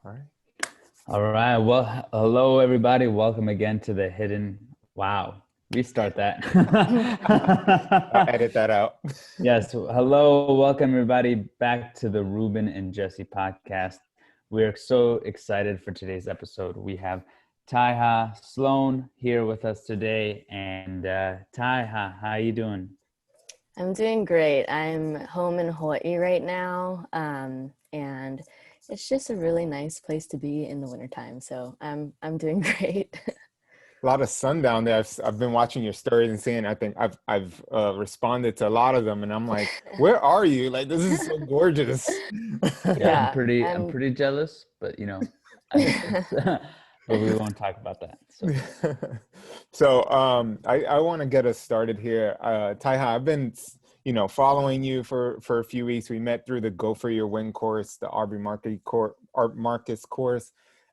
All right. All right. Well, hello, everybody. Welcome again to the Hidden. Wow. Restart that. I'll edit that out. Yes. Hello. Welcome, everybody, back to the Ruben and Jessie podcast. We're so excited for today's episode. We have ThaiHa Sloan here with us today. And ThaiHa, how you doing? I'm doing great. I'm home in Hawaii right now, and it's just a really nice place to be in the wintertime. So I'm doing great. A lot of sun down there. I've been watching your stories and seeing. I think I've responded to a lot of them, and I'm like, where are you? Like, this is so gorgeous. Yeah, Yeah, I'm pretty jealous, but but we won't talk about that. So I want to get us started here. ThaiHa, I've been following you for a few weeks. We met through the Go for Your Win course, the Art Marcus course,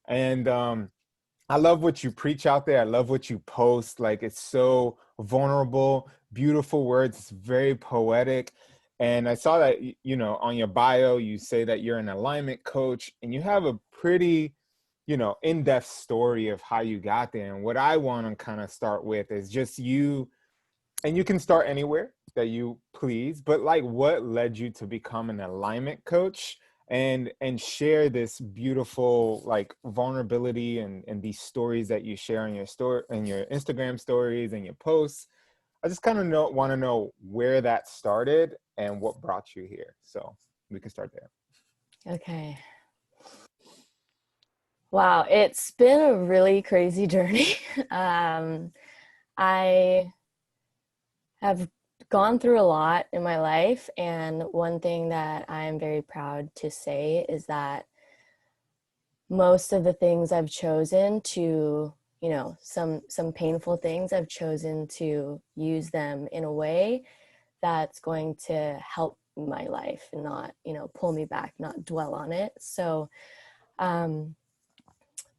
and I love what you preach out there. I love what you post. Like, it's so vulnerable, beautiful words. It's very poetic. And I saw that, on your bio, you say that you're an alignment coach, and you have a pretty, in-depth story of how you got there. And what I want to kind of start with is just you, and you can start anywhere that you please, but like, what led you to become an alignment coach? And share this beautiful like vulnerability and these stories that you share in your story and your Instagram stories and your posts. I just kind of want to know where that started and what brought you here. So we can start there. Okay. Wow, it's been a really crazy journey. I have gone through a lot in my life, and one thing that I am very proud to say is that most of the things I've chosen to, some painful things, I've chosen to use them in a way that's going to help my life and not, pull me back, not dwell on it. So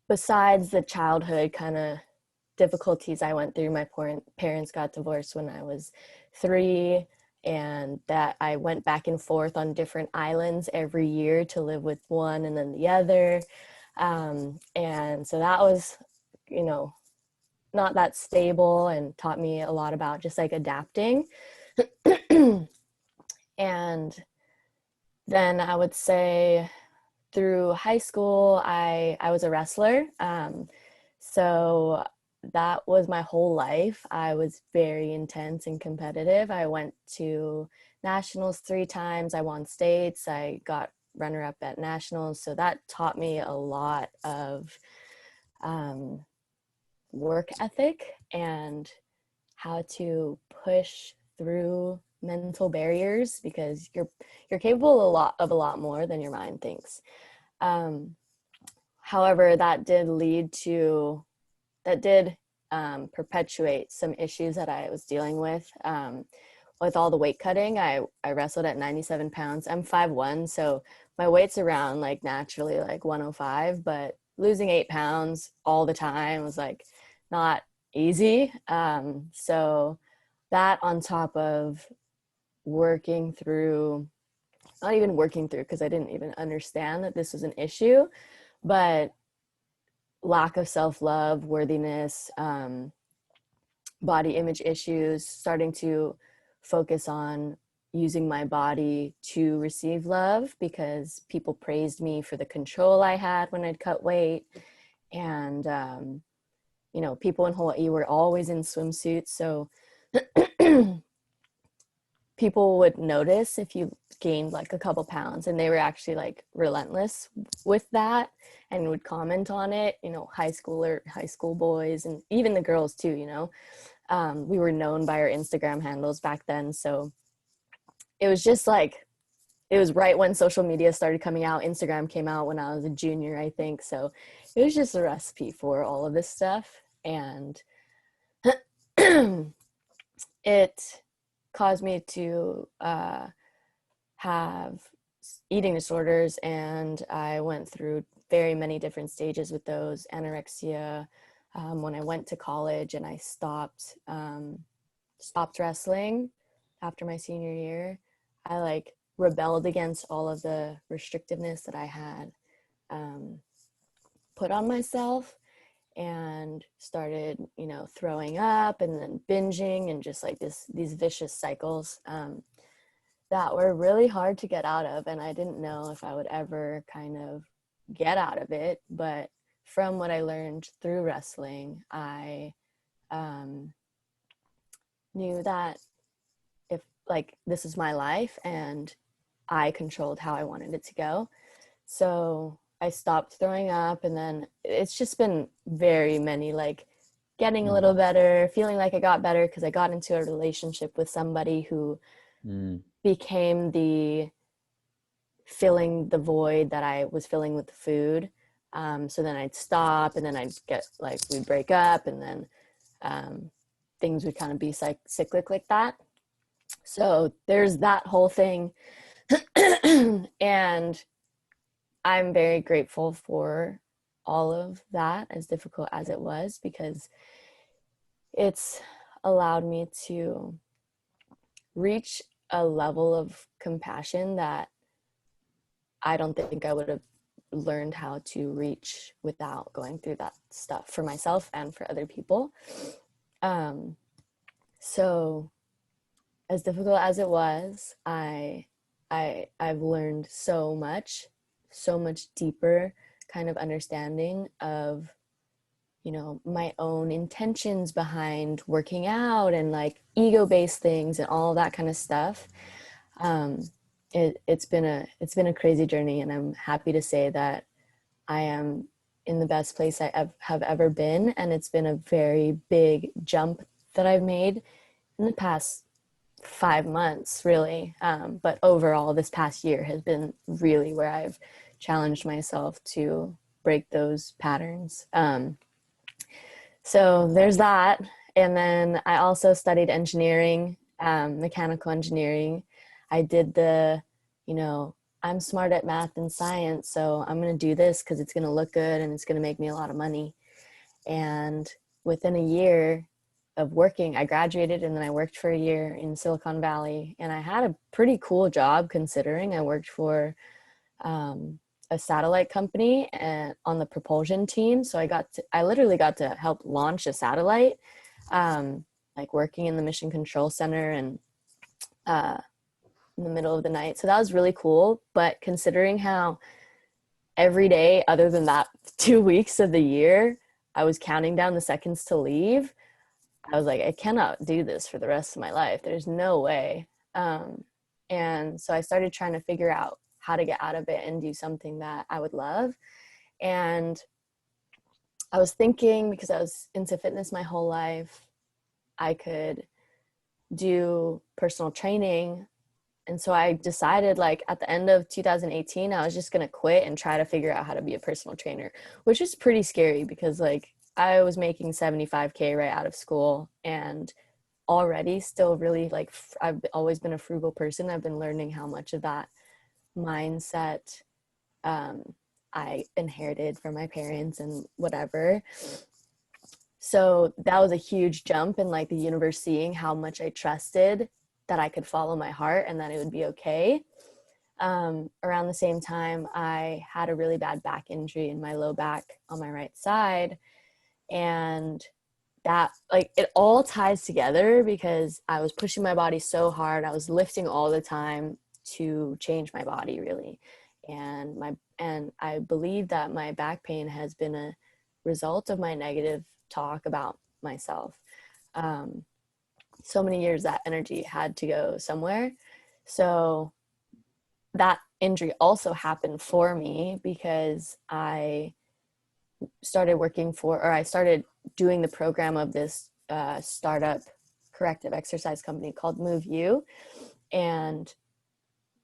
besides the childhood kind of difficulties I went through, my parents got divorced when I was 3, and that I went back and forth on different islands every year to live with one and then the other. And so that was, not that stable, and taught me a lot about just like adapting. And then I would say through high school, I was a wrestler. So that was my whole life. I was very intense and competitive. I went to nationals 3 times. I won states. I got runner-up at nationals. So that taught me a lot of work ethic and how to push through mental barriers, because you're capable of a lot more than your mind thinks. However, that did perpetuate some issues that I was dealing with all the weight cutting. I wrestled at 97 pounds. I'm 5'1", so my weight's around like naturally like 105, but losing 8 pounds all the time was like not easy. So that, on top of not even working through, because I didn't even understand that this was an issue, but lack of self-love, worthiness, body image issues, starting to focus on using my body to receive love, because people praised me for the control I had when I'd cut weight. And, people in Hawaii were always in swimsuits. So people would notice if you gained like a couple pounds, and they were actually like relentless with that and would comment on it. High school boys, and even the girls too, we were known by our Instagram handles back then. So it was just like, it was right when social media started coming out. Instagram came out when I was a junior, I think. So it was just a recipe for all of this stuff. And it caused me to have eating disorders, and I went through very many different stages with those. Anorexia, when I went to college, and I stopped wrestling after my senior year. I rebelled against all of the restrictiveness that I had put on myself, and started, throwing up and then binging, and just like these vicious cycles that were really hard to get out of. And I didn't know if I would ever kind of get out of it. But from what I learned through wrestling, I knew that if like this is my life and I controlled how I wanted it to go. So I stopped throwing up, and then it's just been very many, like getting a little better, feeling like I got better because I got into a relationship with somebody who became the filling the void that I was filling with the food. So then I'd stop, and then I'd get like, we'd break up, and then things would kind of be cyclic like that. So there's that whole thing. And I'm very grateful for all of that, as difficult as it was, because it's allowed me to reach a level of compassion that I don't think I would have learned how to reach without going through that stuff for myself and for other people. So as difficult as it was, I've learned so much deeper kind of understanding of, my own intentions behind working out, and like ego-based things and all that kind of stuff. It's been a crazy journey, and I'm happy to say that I am in the best place I have ever been. And it's been a very big jump that I've made in the past 5 months, really. But overall, this past year has been really where I've challenged myself to break those patterns. So there's that. And then I also studied engineering, mechanical engineering. I did I'm smart at math and science, so I'm going to do this because it's going to look good and it's going to make me a lot of money. And within a year of working, I graduated, and then I worked for a year in Silicon Valley, and I had a pretty cool job considering. I worked for a satellite company and on the propulsion team. So I literally got to help launch a satellite, like working in the mission control center and in the middle of the night. So that was really cool. But considering how every day, other than that 2 weeks of the year, I was counting down the seconds to leave, I was like, I cannot do this for the rest of my life. There's no way. And so I started trying to figure out how to get out of it and do something that I would love. And I was thinking, because I was into fitness my whole life, I could do personal training. And so I decided, like, at the end of 2018, I was just going to quit and try to figure out how to be a personal trainer, which is pretty scary because, like, I was making $75K right out of school, and already still really, like, I've always been a frugal person. I've been learning how much of that mindset I inherited from my parents and whatever. So that was a huge jump in, like, the universe seeing how much I trusted that I could follow my heart and that it would be okay. Around the same time, I had a really bad back injury in my low back on my right side. And that, like, it all ties together because I was pushing my body so hard. I was lifting all the time to change my body, really. And I believe that my back pain has been a result of my negative talk about myself. So many years that energy had to go somewhere. So that injury also happened for me because I started I started doing the program of this startup corrective exercise company called Move You. And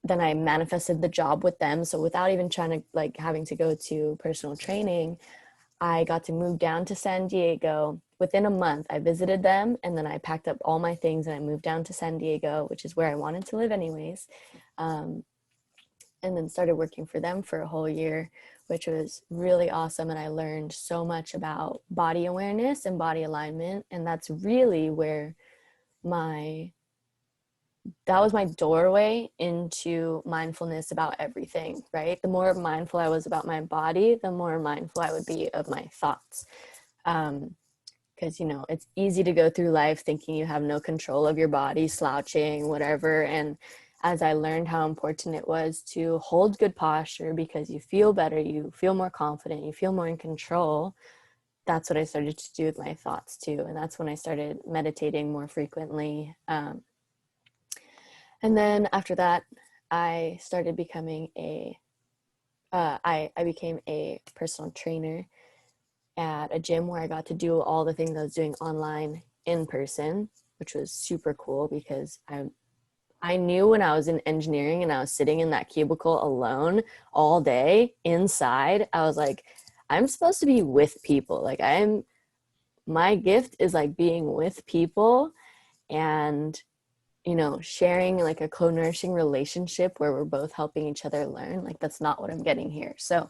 then I manifested the job with them. So without even trying to, like, having to go to personal training, I got to move down to San Diego. Within a month, I visited them, and then I packed up all my things and I moved down to San Diego, which is where I wanted to live anyways. And then started working for them for a whole year, which was really awesome. And I learned so much about body awareness and body alignment. And that's really where my that was my doorway into mindfulness about everything, right? The more mindful I was about my body, the more mindful I would be of my thoughts. Because, you know, it's easy to go through life thinking you have no control of your body, slouching, whatever. And as I learned how important it was to hold good posture because you feel better, you feel more confident, you feel more in control, that's what I started to do with my thoughts too. And that's when I started meditating more frequently. And then after that, I started becoming I became a personal trainer at a gym where I got to do all the things I was doing online in person, which was super cool because I knew when I was in engineering and I was sitting in that cubicle alone all day inside, I was like, I'm supposed to be with people. Like my gift is like being with people and, you know, sharing like a co-nourishing relationship where we're both helping each other learn. Like that's not what I'm getting here. So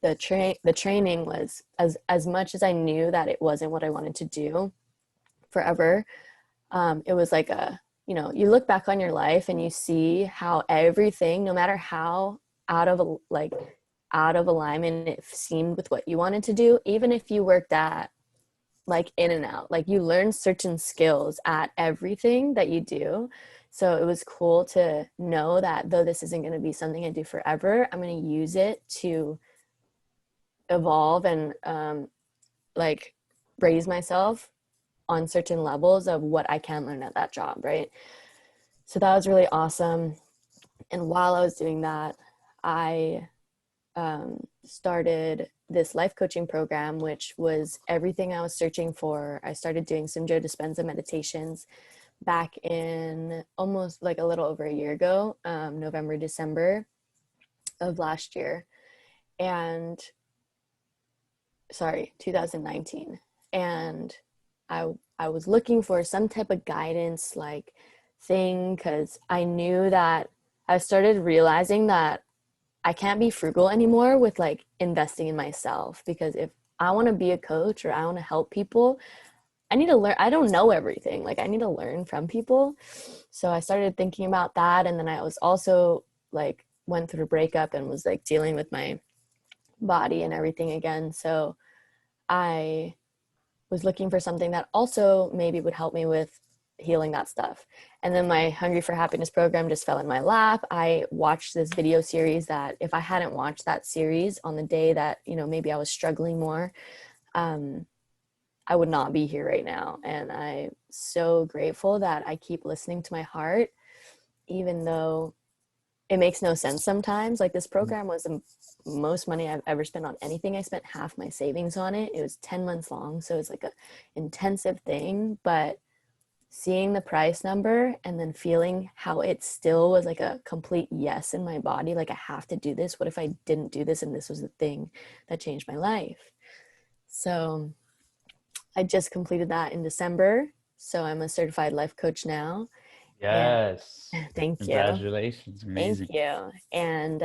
the training was as much as I knew that it wasn't what I wanted to do forever. It was like you know, you look back on your life and you see how everything, no matter how out of alignment it seemed with what you wanted to do, even if you worked at like in and out, like you learn certain skills at everything that you do. So it was cool to know that though this isn't going to be something I do forever, I'm going to use it to evolve and like raise myself on certain levels of what I can learn at that job, right? So that was really awesome. And while I was doing that, I started this life coaching program, which was everything I was searching for. I started doing some Joe Dispenza meditations back in almost like a little over a year ago, November, December of last year. And 2019. And I was looking for some type of guidance like thing because I knew that I started realizing that I can't be frugal anymore with like investing in myself, because if I want to be a coach or I want to help people, I need to learn. I don't know everything. Like I need to learn from people. So I started thinking about that. And then I was also like went through a breakup and was like dealing with my body and everything again. So I was looking for something that also maybe would help me with healing that stuff. And then my Hungry for Happiness program just fell in my lap. I watched this video series that if I hadn't watched that series on the day that, you know, maybe I was struggling more, I would not be here right now. And I'm so grateful that I keep listening to my heart, even though it makes no sense sometimes. Like this program was the most money I've ever spent on anything. I spent half my savings on it. It was 10 months long. So it's like a intensive thing, but seeing the price number and then feeling how it still was like a complete yes in my body. Like I have to do this. What if I didn't do this? And this was the thing that changed my life. So I just completed that in December. So I'm a certified life coach now. Yes. And thank you. Congratulations. Thank Amazing. you. And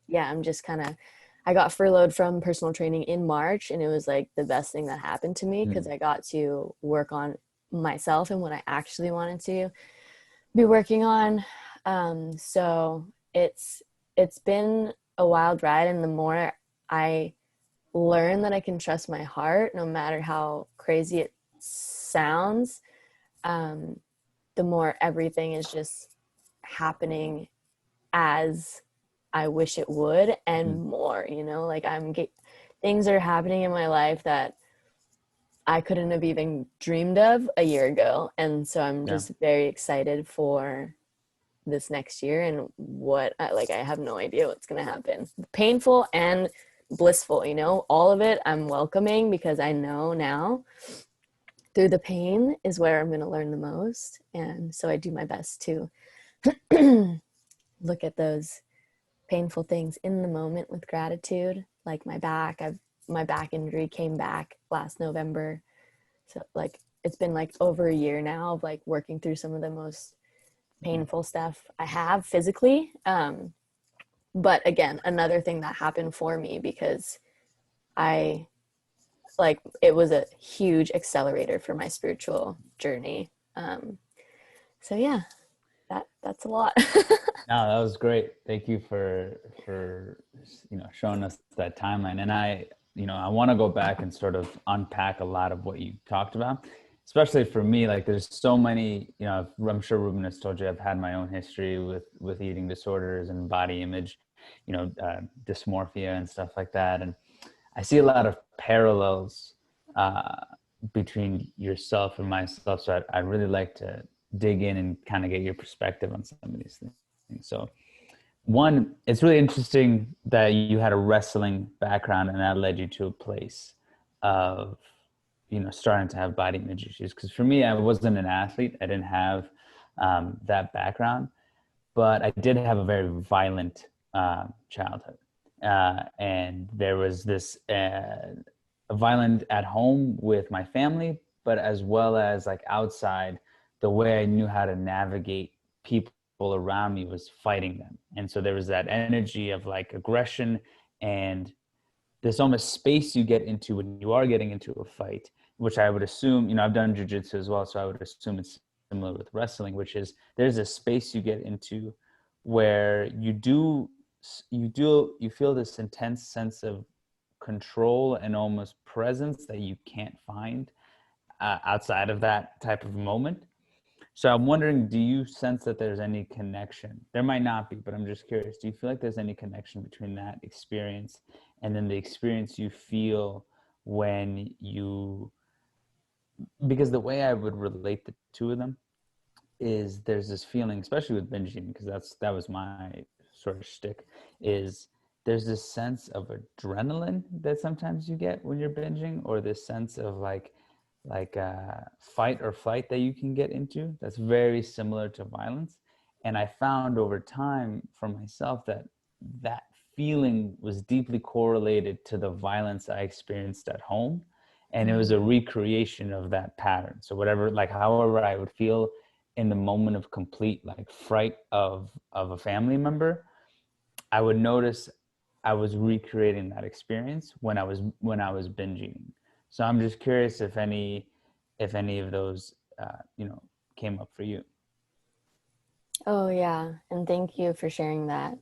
yeah, I'm just I got furloughed from personal training in March, and it was like the best thing that happened to me because I got to work on myself and what I actually wanted to be working on. So it's been a wild ride, and the more I learn that I can trust my heart, no matter how crazy it sounds, the more everything is just happening as I wish it would and more, you know, like things are happening in my life that I couldn't have even dreamed of a year ago. And so I'm just very excited for this next year and I have no idea what's going to happen. Painful and blissful, you know, all of it I'm welcoming because I know now through the pain is where I'm going to learn the most. And so I do my best to look at those painful things in the moment with gratitude. Like my back injury came back last November. So like it's been like over a year now of like working through some of the most painful stuff I have physically. But again, another thing that happened for me because it was a huge accelerator for my spiritual journey. So yeah. that's a lot. No, that was great. Thank you for showing us that timeline. And I want to go back and sort of unpack a lot of what you talked about, especially for me. Like, there's so many. I'm sure Ruben has told you I've had my own history with eating disorders and body image, dysmorphia and stuff like that. And I see a lot of parallels between yourself and myself. So I'd really like to dig in and kind of get your perspective on some of these things. So one, it's really interesting that you had a wrestling background and that led you to a place of, starting to have body image issues. Because for me, I wasn't an athlete. I didn't have that background, but I did have a very violent childhood. And there was this violent at home with my family, but as well as like outside, the way I knew how to navigate people around me was fighting them. And so there was that energy of like aggression and this almost space you get into when you are getting into a fight, which I would assume, I've done jujitsu as well. So I would assume it's similar with wrestling, which is there's a space you get into where you feel this intense sense of control and almost presence that you can't find outside of that type of moment. So I'm wondering, do you sense that there's any connection? There might not be, but I'm just curious. Do you feel like there's any connection between that experience and then the experience you feel when because the way I would relate the two of them is there's this feeling, especially with binge eating, because that was my sort of shtick, is there's this sense of adrenaline that sometimes you get when you're binging, or this sense of like fight or flight that you can get into that's very similar to violence. And I found over time for myself that feeling was deeply correlated to the violence I experienced at home. And it was a recreation of that pattern. So however I would feel in the moment of complete like fright of a family member, I would notice I was recreating that experience when I was binging. So I'm just curious if any of those came up for you. Oh yeah, and thank you for sharing that.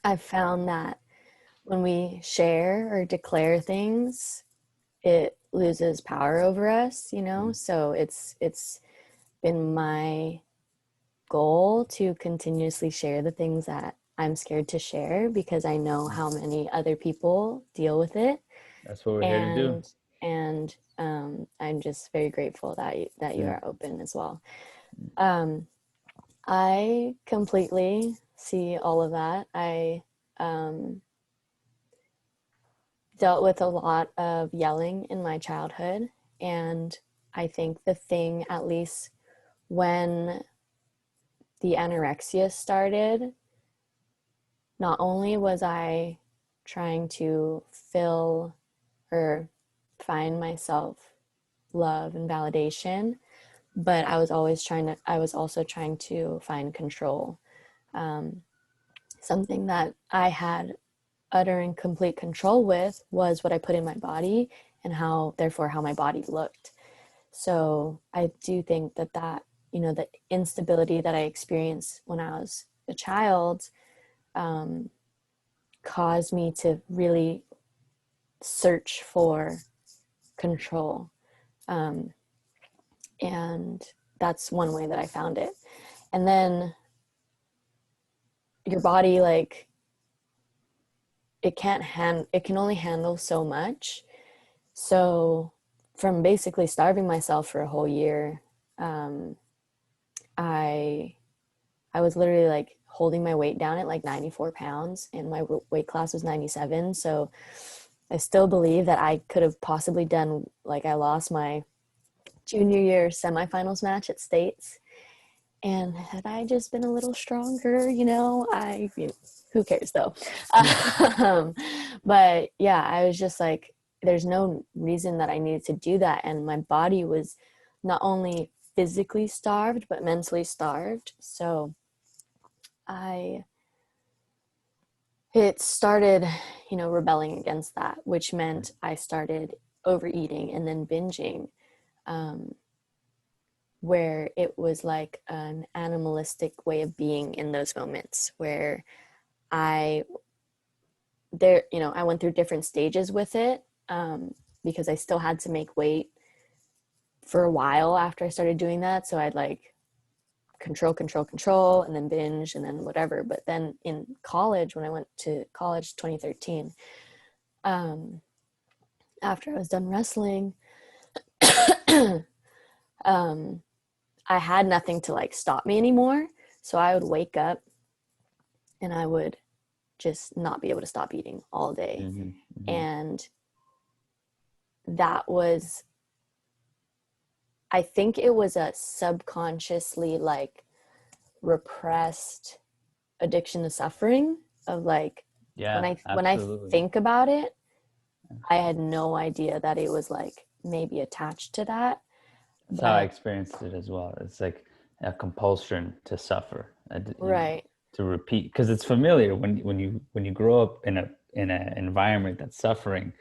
I've found that when we share or declare things, it loses power over us, So it's been my goal to continuously share the things that I'm scared to share because I know how many other people deal with it. That's what we're here to do. And I'm just very grateful that you are open as well. I completely see all of that. I dealt with a lot of yelling in my childhood, and I think the thing, at least when the anorexia started, not only was I trying to fill or find myself love and validation, but I was also trying to find control. Something that I had utter and complete control with was what I put in my body and how my body looked. So I do think that the instability that I experienced when I was a child caused me to really search for control. And that's one way that I found it. And then your body, like, it can only handle so much. So from basically starving myself for a whole year, I was literally like holding my weight down at like 94 pounds and my weight class was 97. So I still believe that I could have possibly done, like, I lost my junior year semifinals match at States. And had I just been a little stronger, who cares though? But yeah, I was just like, there's no reason that I needed to do that. And my body was not only physically starved, but mentally starved. So it started, rebelling against that, which meant I started overeating and then binging. where it was like an animalistic way of being in those moments where I went through different stages with it, because I still had to make weight for a while after I started doing that. So I'd like control, and then binge, and then whatever. But then in college, when I went to college 2013, after I was done wrestling, I had nothing to like stop me anymore. So I would wake up and I would just not be able to stop eating all day. And that was, I think it was a subconsciously like repressed addiction to suffering of like, when I think about it, I had no idea that it was like maybe attached to that. That's how I experienced it as well. It's like a compulsion to suffer, right? To repeat, because it's familiar when you grow up in an environment that's suffering,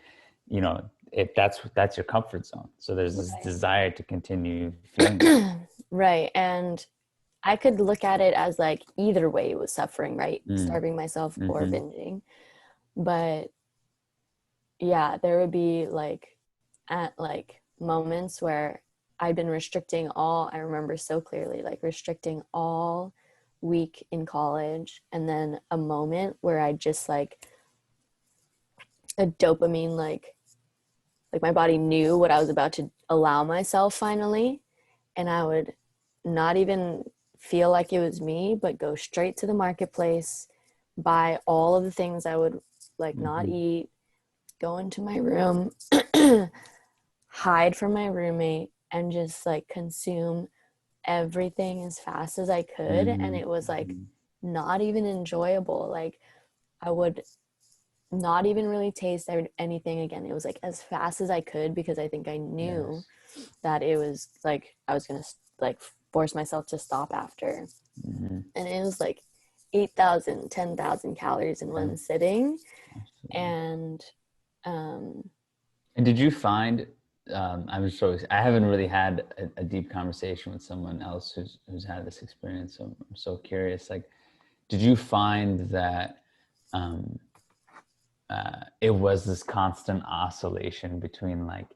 you know, if that's your comfort zone. So there's this desire to continue feeling that. Right. And I could look at it as like either way it was suffering, right? Starving myself or binging. But yeah, there would be like at like moments where I'd been restricting I remember so clearly, like restricting all week in college, and then a moment where I just like a dopamine, like my body knew what I was about to allow myself finally, and I would not even feel like it was me, but go straight to the marketplace, buy all of the things I would like not eat, go into my room, hide from my roommate, and just like consume everything as fast as I could. And it was like not even enjoyable. Like I would not even really taste anything again. It was like as fast as I could, because I think I knew that it was like I was gonna like force myself to stop after. And it was like 8,000, 10,000 calories in one sitting. And did you find, I haven't really had a deep conversation with someone else who's had this experience, so I'm so curious, like, did you find that it was this constant oscillation between like,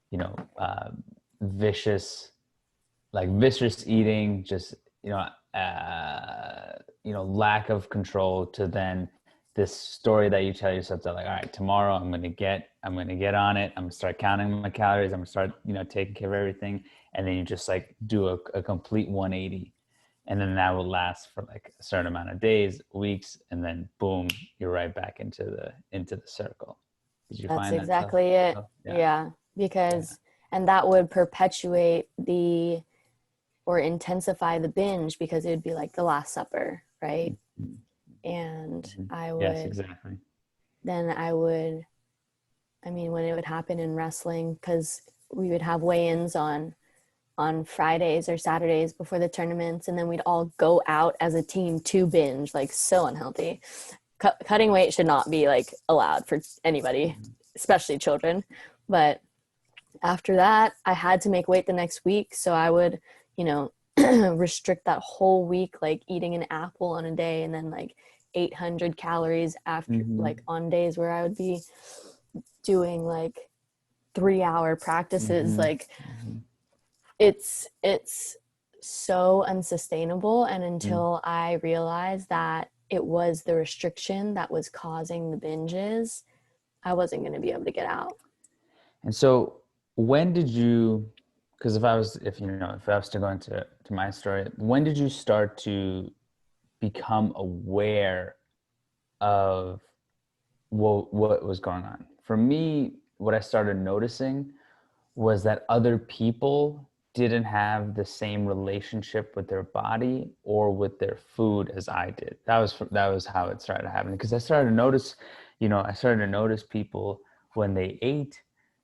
you know, vicious eating, just, lack of control, to then this story that you tell yourself that like, all right, tomorrow I'm going to get on it. I'm gonna start counting my calories. I'm gonna start, taking care of everything. And then you just like do a complete 180. And then that will last for like a certain amount of days, weeks, and then boom, you're right back into the circle. Did you that's find that stuff? exactly it. Yeah. Because, and that would perpetuate or intensify the binge, because it would be like the Last Supper, right? And I would, yes, exactly. Then when it would happen in wrestling, because we would have weigh-ins on Fridays or Saturdays before the tournaments, and then we'd all go out as a team to binge, like so unhealthy. Cutting weight should not be like allowed for anybody, especially children. But after that, I had to make weight the next week, so I would, restrict that whole week, like eating an apple on a day, and then like 800 calories after, like on days where I would be doing like 3-hour practices. Like it's so unsustainable. And until I realized that it was the restriction that was causing the binges, I wasn't going to be able to get out. And so when did you, because if I was to go into my story, when did you start to become aware of what was going on? For me, what I started noticing was that other people didn't have the same relationship with their body or with their food as I did. That was how it started happening. Because I started to notice people when they ate,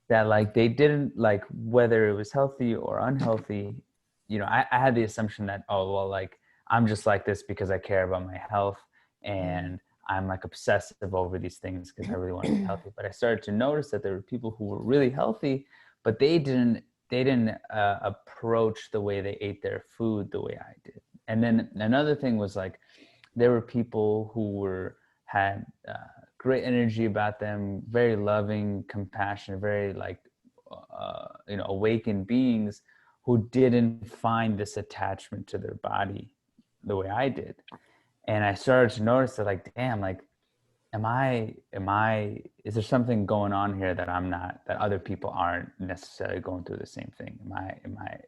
that like they didn't, like, whether it was healthy or unhealthy, I had the assumption that, oh, well, like, I'm just like this because I care about my health, and I'm like obsessive over these things because I really want to be healthy. But I started to notice that there were people who were really healthy, but they didn't they didn't approach the way they ate their food the way I did. And then another thing was like, there were people who had great energy about them, very loving, compassionate, very like, awakened beings who didn't find this attachment to their body the way I did. And I started to notice that, like, damn, like, is there something going on here that I'm not, that other people aren't necessarily going through the same thing?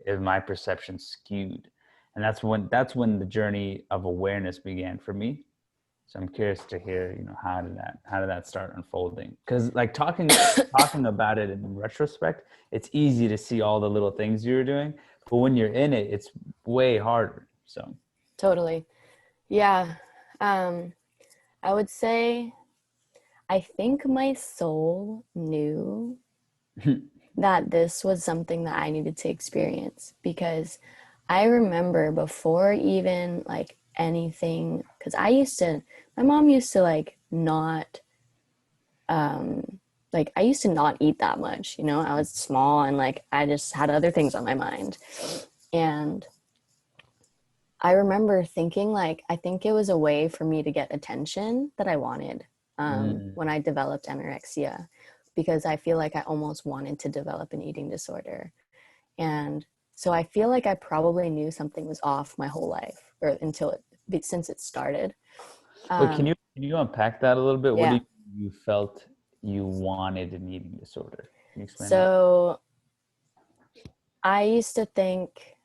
Is my perception skewed? And that's when the journey of awareness began for me. So I'm curious to hear, how did that start unfolding? Because like talking about it in retrospect, it's easy to see all the little things you were doing, but when you're in it, it's way harder. So Totally. Yeah. I would say, I think my soul knew that this was something that I needed to experience, because I remember before even like anything, because my mom used to like not, like I used to not eat that much, I was small and like I just had other things on my mind. And I remember thinking like, I think it was a way for me to get attention that I wanted when I developed anorexia, because I feel like I almost wanted to develop an eating disorder. And so I feel like I probably knew something was off my whole life, or since it started. but can you unpack that a little bit? What Yeah. do you felt you wanted an eating disorder? Can you explain that? So I used to think,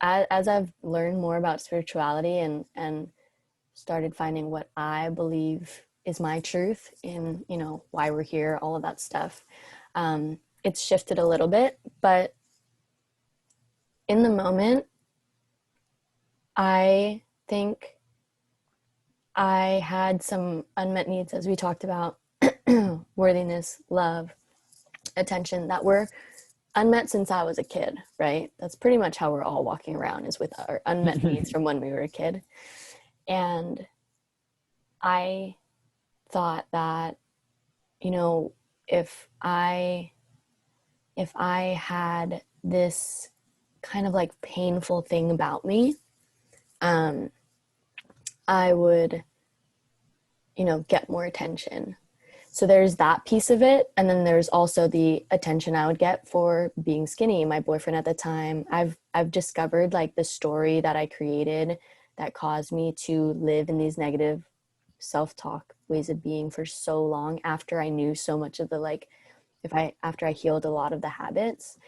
as I've learned more about spirituality and started finding what I believe is my truth in, why we're here, all of that stuff, it's shifted a little bit. But in the moment, I think I had some unmet needs, as we talked about, worthiness, love, attention, that were unmet since I was a kid, right? That's pretty much how we're all walking around, is with our unmet needs from when we were a kid. And I thought that, if I had this kind of like painful thing about me, I would, get more attention. So there's that piece of it. And then there's also the attention I would get for being skinny. My boyfriend at the time, I've discovered like the story that I created that caused me to live in these negative self-talk ways of being for so long, after I knew so much of the, like, after I healed a lot of the habits.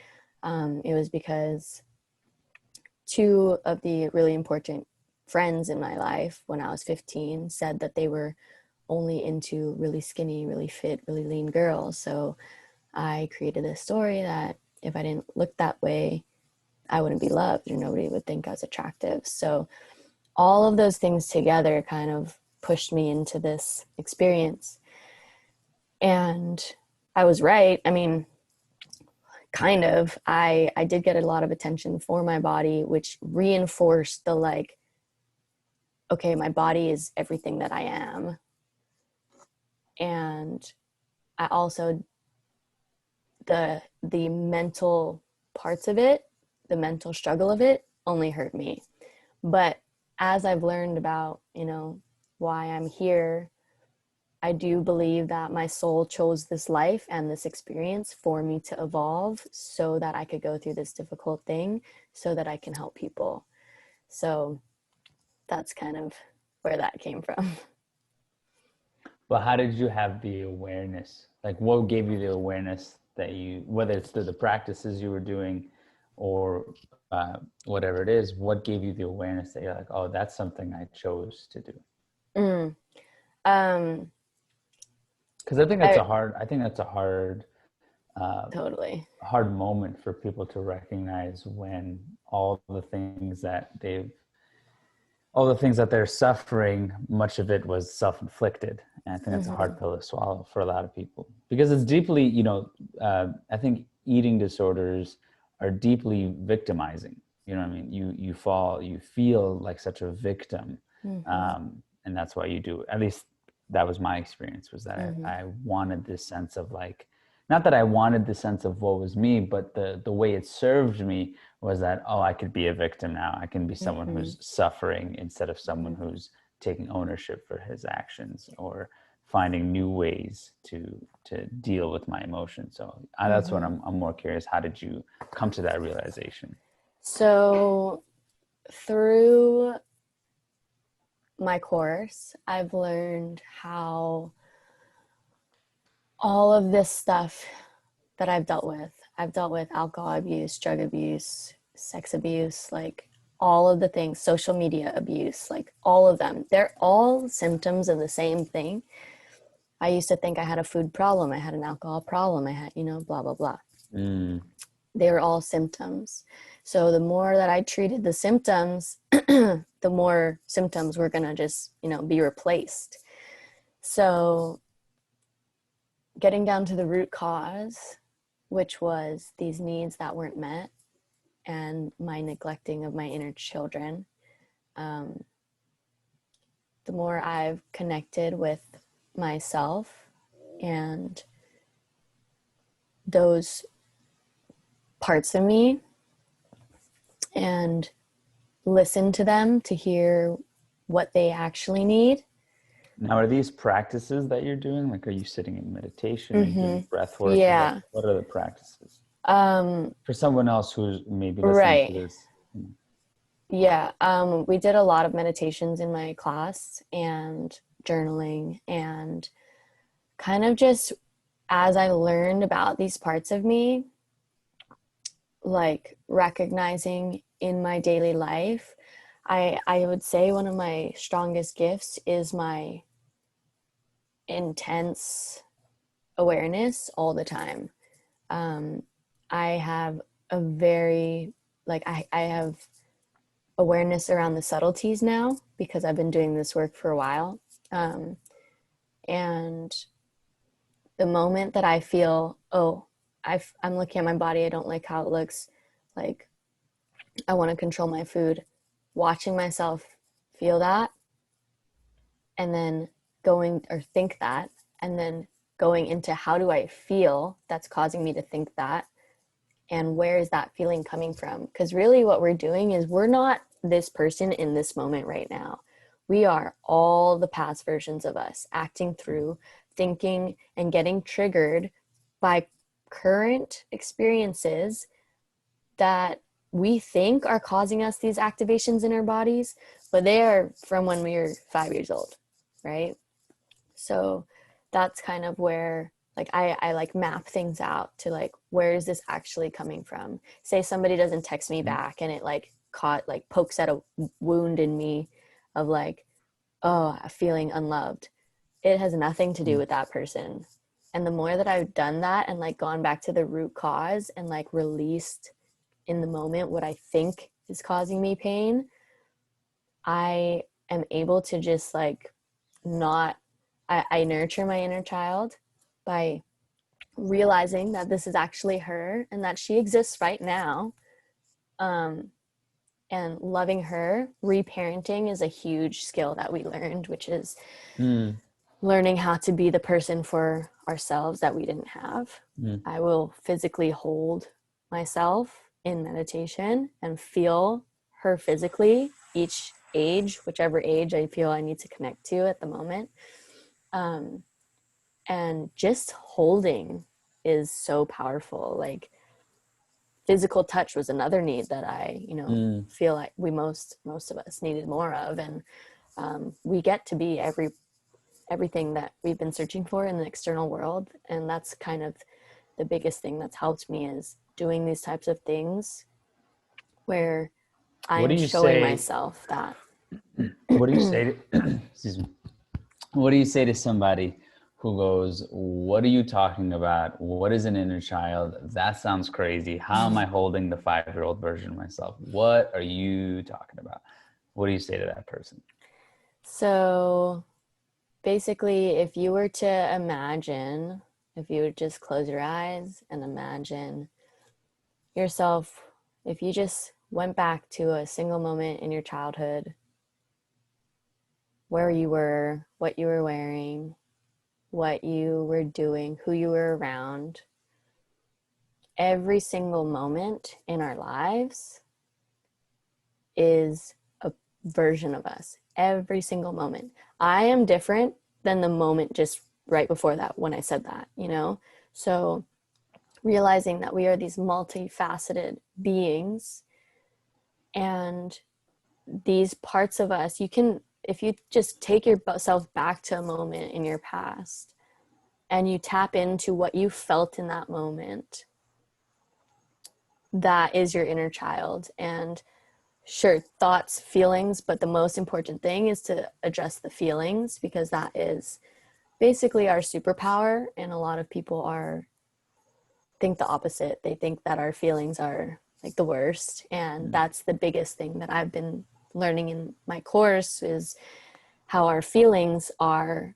It was because two of the really important friends in my life when I was 15 said that they were only into really skinny, really fit, really lean girls. So I created this story that if I didn't look that way, I wouldn't be loved, or nobody would think I was attractive. So all of those things together kind of pushed me into this experience. And I was right. I mean, kind of. I did get a lot of attention for my body, which reinforced the like, okay, my body is everything that I am. And I also, the mental parts of it, the mental struggle of it only hurt me. But as I've learned about, why I'm here, I do believe that my soul chose this life and this experience for me to evolve, so that I could go through this difficult thing, so that I can help people. So that's kind of where that came from. But how did you have the awareness? Like, what gave you the awareness that whether it's through the practices you were doing or whatever it is, what gave you the awareness that you're like, oh, that's something I chose to do? Because I think that's a hard Totally. hard moment for people to recognize, when all the things that they're suffering, much of it was self-inflicted. And I think that's a hard pill to swallow for a lot of people, because it's deeply, I think eating disorders are deeply victimizing. You know what I mean? You feel like such a victim. And that's why you do it. At least that was my experience, was that I wanted this sense of like not that I wanted the sense of woe was me, but the way it served me was that, oh, I could be a victim now. I can be someone who's suffering instead of someone who's taking ownership for his actions or finding new ways to deal with my emotions. So that's what I'm more curious. How did you come to that realization? So through my course, I've learned how all of this stuff that I've dealt with alcohol abuse, drug abuse, sex abuse, like all of the things, social media abuse, like all of them, they're all symptoms of the same thing. I used to think I had a food problem, I had an alcohol problem, I had, blah, blah, blah. They were all symptoms. So the more that I treated the symptoms, the more symptoms were going to just, be replaced. So getting down to the root cause, which was these needs that weren't met and my neglecting of my inner children, the more I've connected with myself and those parts of me and listen to them to hear what they actually need. Now, are these practices that you're doing? Like, are you sitting in meditation? Are you doing breath work? Yeah. What are the practices? For someone else who's maybe listening to this. Yeah. We did a lot of meditations in my class and journaling, and kind of just as I learned about these parts of me, like recognizing in my daily life, I would say one of my strongest gifts is my intense awareness all the time. I have a very, I have awareness around the subtleties now because I've been doing this work for a while. And the moment that I feel, I'm looking at my body, I don't like how it looks, like I want to control my food, watching myself feel that, and then think that, and then going into how do I feel that's causing me to think that, and where is that feeling coming from? Because really what we're doing is we're not this person in this moment right now. We are all the past versions of us acting through, thinking, and getting triggered by current experiences that we think are causing us these activations in our bodies, but they are from when we were 5 years old, right? So that's kind of where I like map things out to like, where is this actually coming from? Say somebody doesn't text me back and it pokes at a wound in me of like, oh, feeling unloved. It has nothing to do with that person. And the more that I've done that and like gone back to the root cause and like released in the moment what I think is causing me pain, I am able to just like I nurture my inner child by realizing that this is actually her and that she exists right now. And loving her. Reparenting is a huge skill that we learned, which is learning how to be the person for ourselves that we didn't have. I will physically hold myself in meditation and feel her physically, each age, whichever age I feel I need to connect to at the moment. And just holding is so powerful. Like physical touch was another need that I, feel like most of us needed more of. And we get to be everything that we've been searching for in the external world. And that's kind of the biggest thing that's helped me, is doing these types of things where I'm showing myself that. What do you say to, excuse me, what do you say to somebody who goes, what are you talking about? What is an inner child? That sounds crazy. How am I holding the 5-year-old version of myself? What are you talking about? What do you say to that person? So basically, if you would just close your eyes and imagine yourself, if you just went back to a single moment in your childhood, where you were, what you were wearing, what you were doing, who you were around, every single moment in our lives is a version of us. Every single moment. I am different than the moment just right before that when I said that, you know? So realizing that we are these multifaceted beings, and these parts of us, you can, if you just take yourself back to a moment in your past and you tap into what you felt in that moment, that is your inner child. And sure, thoughts, feelings, but the most important thing is to address the feelings, because that is basically our superpower. And a lot of people think the opposite. They think that our feelings are like the worst. And that's the biggest thing that I've been learning in my course, is how our feelings are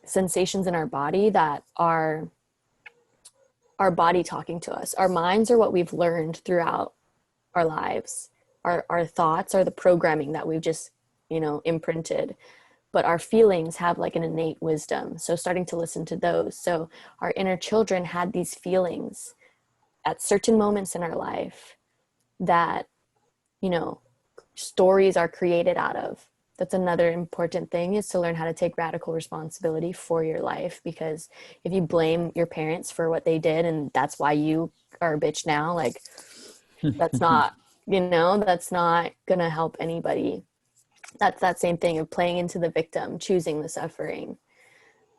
sensations in our body that are our body talking to us. Our minds are what we've learned throughout our lives. Our thoughts are the programming that we've just, imprinted. But our feelings have like an innate wisdom. So starting to listen to those. So our inner children had these feelings at certain moments in our life that, stories are created out of. That's another important thing, is to learn how to take radical responsibility for your life. Because if you blame your parents for what they did and that's why you are a bitch now, like that's not, that's not gonna help anybody. That's that same thing of playing into the victim, choosing the suffering,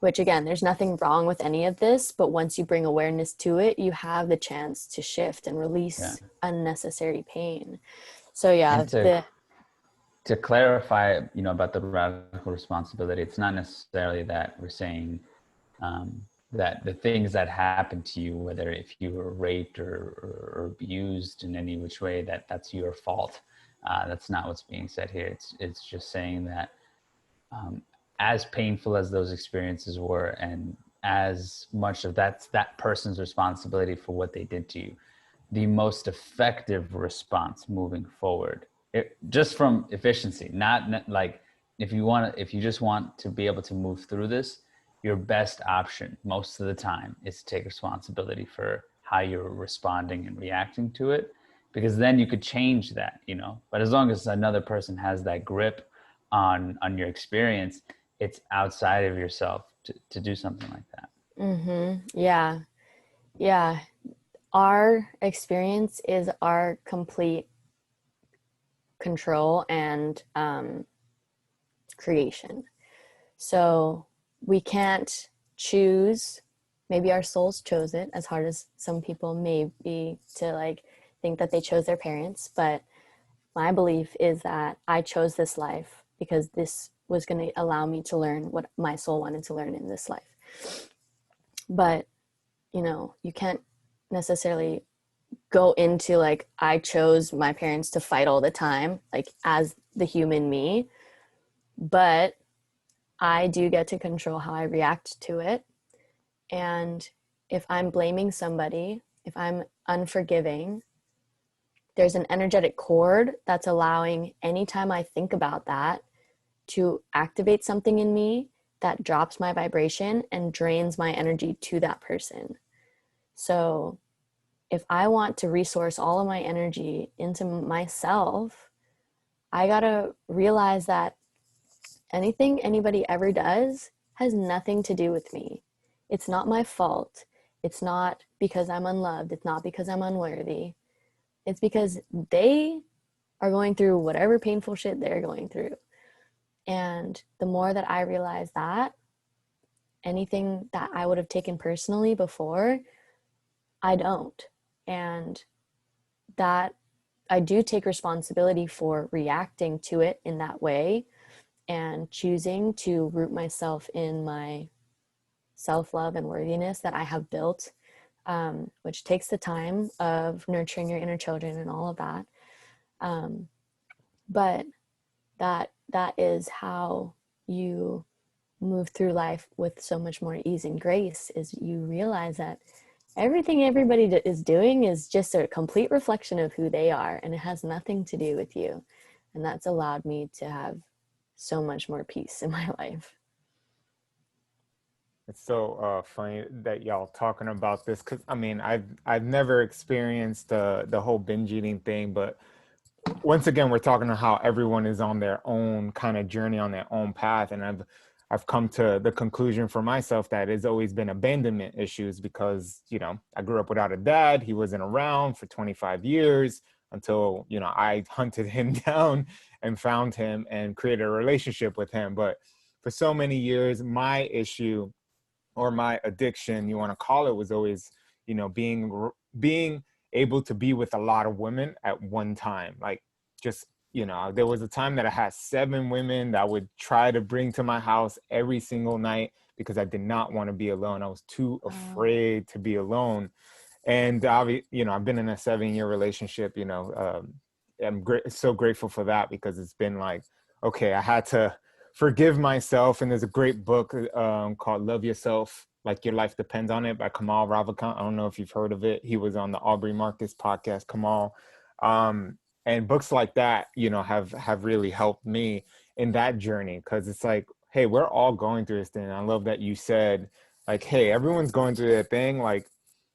which again, there's nothing wrong with any of this, but once you bring awareness to it, you have the chance to shift and release unnecessary pain. So yeah, And to clarify, about the radical responsibility, it's not necessarily that we're saying that the things that happen to you, whether if you were raped or abused in any which way, that's your fault. That's not what's being said here. It's just saying that as painful as those experiences were, and as much of that's that person's responsibility for what they did to you, the most effective response moving forward, just from efficiency, not like if you just want to be able to move through this, your best option most of the time is to take responsibility for how you're responding and reacting to it, because then you could change that, but as long as another person has that grip on your experience, it's outside of yourself to do something like that. Yeah. Our experience is our complete control and creation. So we can't choose. Maybe our souls chose it, as hard as some people may be to like think that they chose their parents. But my belief is that I chose this life because this was going to allow me to learn what my soul wanted to learn in this life. But, you can't necessarily go into like, I chose my parents to fight all the time, like as the human me, but I do get to control how I react to it. And if I'm blaming somebody, if I'm unforgiving, there's an energetic cord that's allowing, anytime I think about that, to activate something in me that drops my vibration and drains my energy to that person. So if I want to resource all of my energy into myself, I gotta realize that anything anybody ever does has nothing to do with me. It's not my fault. It's not because I'm unloved. It's not because I'm unworthy. It's because they are going through whatever painful shit they're going through. And the more that I realize that, anything that I would have taken personally before, I don't. And that I do take responsibility for reacting to it in that way and choosing to root myself in my self-love and worthiness that I have built, which takes the time of nurturing your inner children and all of that. But that is how you move through life with so much more ease and grace, is you realize that everything everybody is doing is just a complete reflection of who they are, and it has nothing to do with you. And that's allowed me to have so much more peace in my life. It's so funny that y'all talking about this because I mean I've never experienced the whole binge eating thing, but once again we're talking about how everyone is on their own kind of journey on their own path, and I've come to the conclusion for myself that it's always been abandonment issues because I grew up without a dad. He wasn't around for 25 years until I hunted him down and found him and created a relationship with him. But for so many years my issue or my addiction, you want to call it, was always, being able to be with a lot of women at one time. Like, just, there was a time that I had 7 women that I would try to bring to my house every single night because I did not want to be alone. I was too Wow. afraid to be alone. And I've been in a 7-year relationship. So grateful for that because it's been like, okay, I had to forgive myself. And there's a great book called Love Yourself Like Your Life Depends on It by Kamal Ravikant. I don't know if you've heard of it. He was on the Aubrey Marcus podcast, Kamal. And books like that, have really helped me in that journey, because it's like, hey, we're all going through this thing. I love that you said, like, hey, everyone's going through their thing. Like,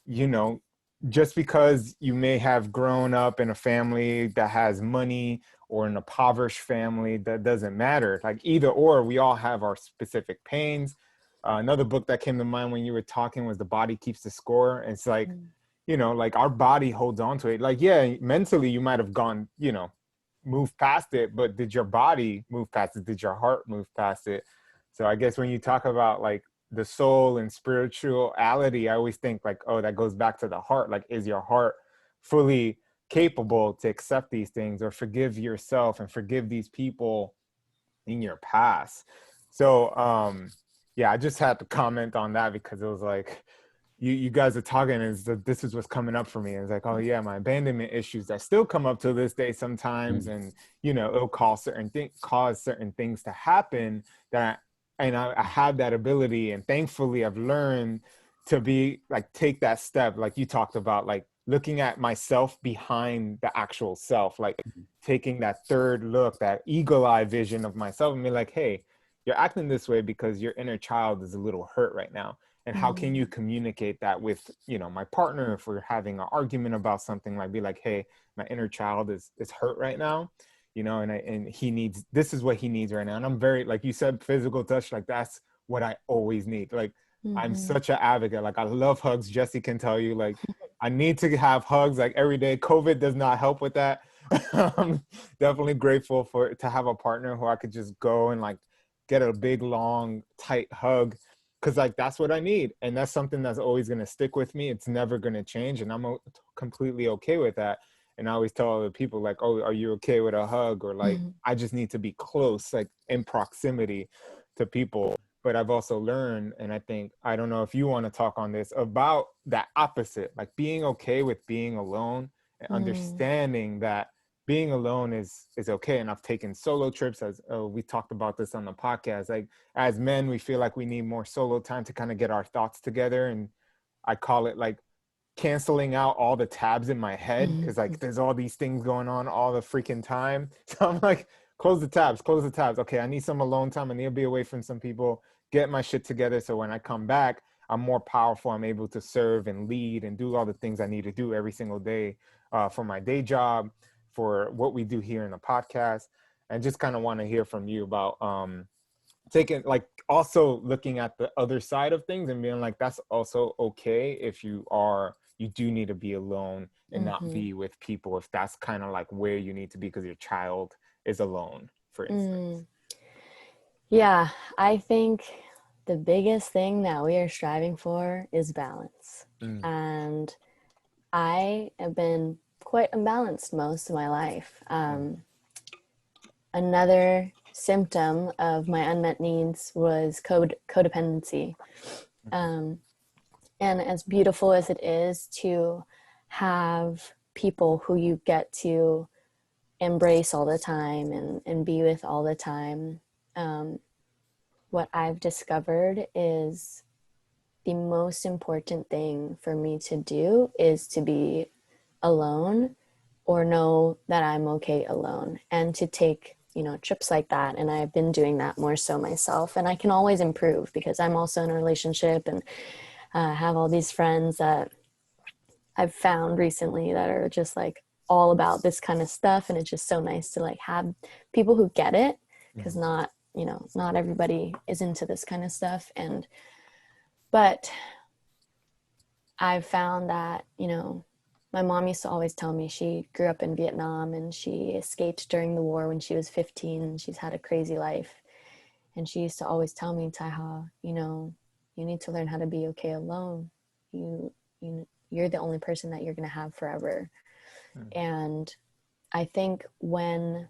you know, just because you may have grown up in a family that has money or an impoverished family, that doesn't matter. Like, either or, we all have our specific pains. Another book that came to mind when you were talking was The Body Keeps the Score. And it's like, Mm. like our body holds on to it. Like, yeah, mentally you might have gone, move past it, but did your body move past it? Did your heart move past it? So I guess when you talk about like the soul and spirituality, I always think like, oh, that goes back to the heart. Like, is your heart fully capable to accept these things or forgive yourself and forgive these people in your past? So yeah, I just had to comment on that because it was like, you guys are talking, is that this is what's coming up for me. It's like, oh yeah, my abandonment issues that still come up to this day sometimes. Mm. And it'll cause certain things to happen that, and I have that ability, and thankfully I've learned to be like, take that step like you talked about, like looking at myself behind the actual self, like taking that third look, that eagle eye vision of myself, and be like, hey, you're acting this way because your inner child is a little hurt right now. And how can you Mm. communicate that with my partner? If we're having an argument about something, like, be like, hey, my inner child is hurt right now, and he needs, this is what he needs right now. And I'm very, like you said, physical touch, like that's what I always need. Like, I'm Mhm. such an advocate. Like, I love hugs. Jessie can tell you, like, I need to have hugs like every day. COVID does not help with that. I'm definitely grateful to have a partner who I could just go and like get a big, long, tight hug, because like that's what I need, and that's something that's always going to stick with me. It's never going to change, and I'm completely okay with that. And I always tell other people, like, oh, are you okay with a hug? Or like, Mhm. I just need to be close, like in proximity to people. But I've also learned, and I think, I don't know if you want to talk on this, about that opposite, like being okay with being alone and Mm. understanding that being alone is okay. And I've taken solo trips, as we talked about this on the podcast. Like, as men, we feel like we need more solo time to kind of get our thoughts together. And I call it like canceling out all the tabs in my head, because like there's all these things going on all the freaking time. So I'm like, close the tabs, close the tabs. Okay, I need some alone time. I need to be away from some people, get my shit together, so when I come back, I'm more powerful. I'm able to serve and lead and do all the things I need to do every single day, for my day job, for what we do here in the podcast. And just kind of want to hear from you about taking, like, also looking at the other side of things and being like, that's also okay if you do need to be alone and not Mhm. be with people, if that's kind of like where you need to be because your child is alone, for instance. Mm. Yeah, I think the biggest thing that we are striving for is balance. Mm. And I have been quite imbalanced most of my life. Mm. Another symptom of my unmet needs was codependency. Mhm. Um, and as beautiful as it is to have people who you get to embrace all the time and be with all the time, um, what I've discovered is the most important thing for me to do is to be alone or know that I'm okay alone, and to take trips like that. And I've been doing that more so myself, and I can always improve because I'm also in a relationship and have all these friends that I've found recently that are just like all about this kind of stuff. And it's just so nice to like have people who get it, because not everybody is into this kind of stuff. But I've found that, my mom used to always tell me she grew up in Vietnam and she escaped during the war when she was 15, and she's had a crazy life. And she used to always tell me, ThaiHa, you need to learn how to be okay alone. You're the only person that you're going to have forever. And I think what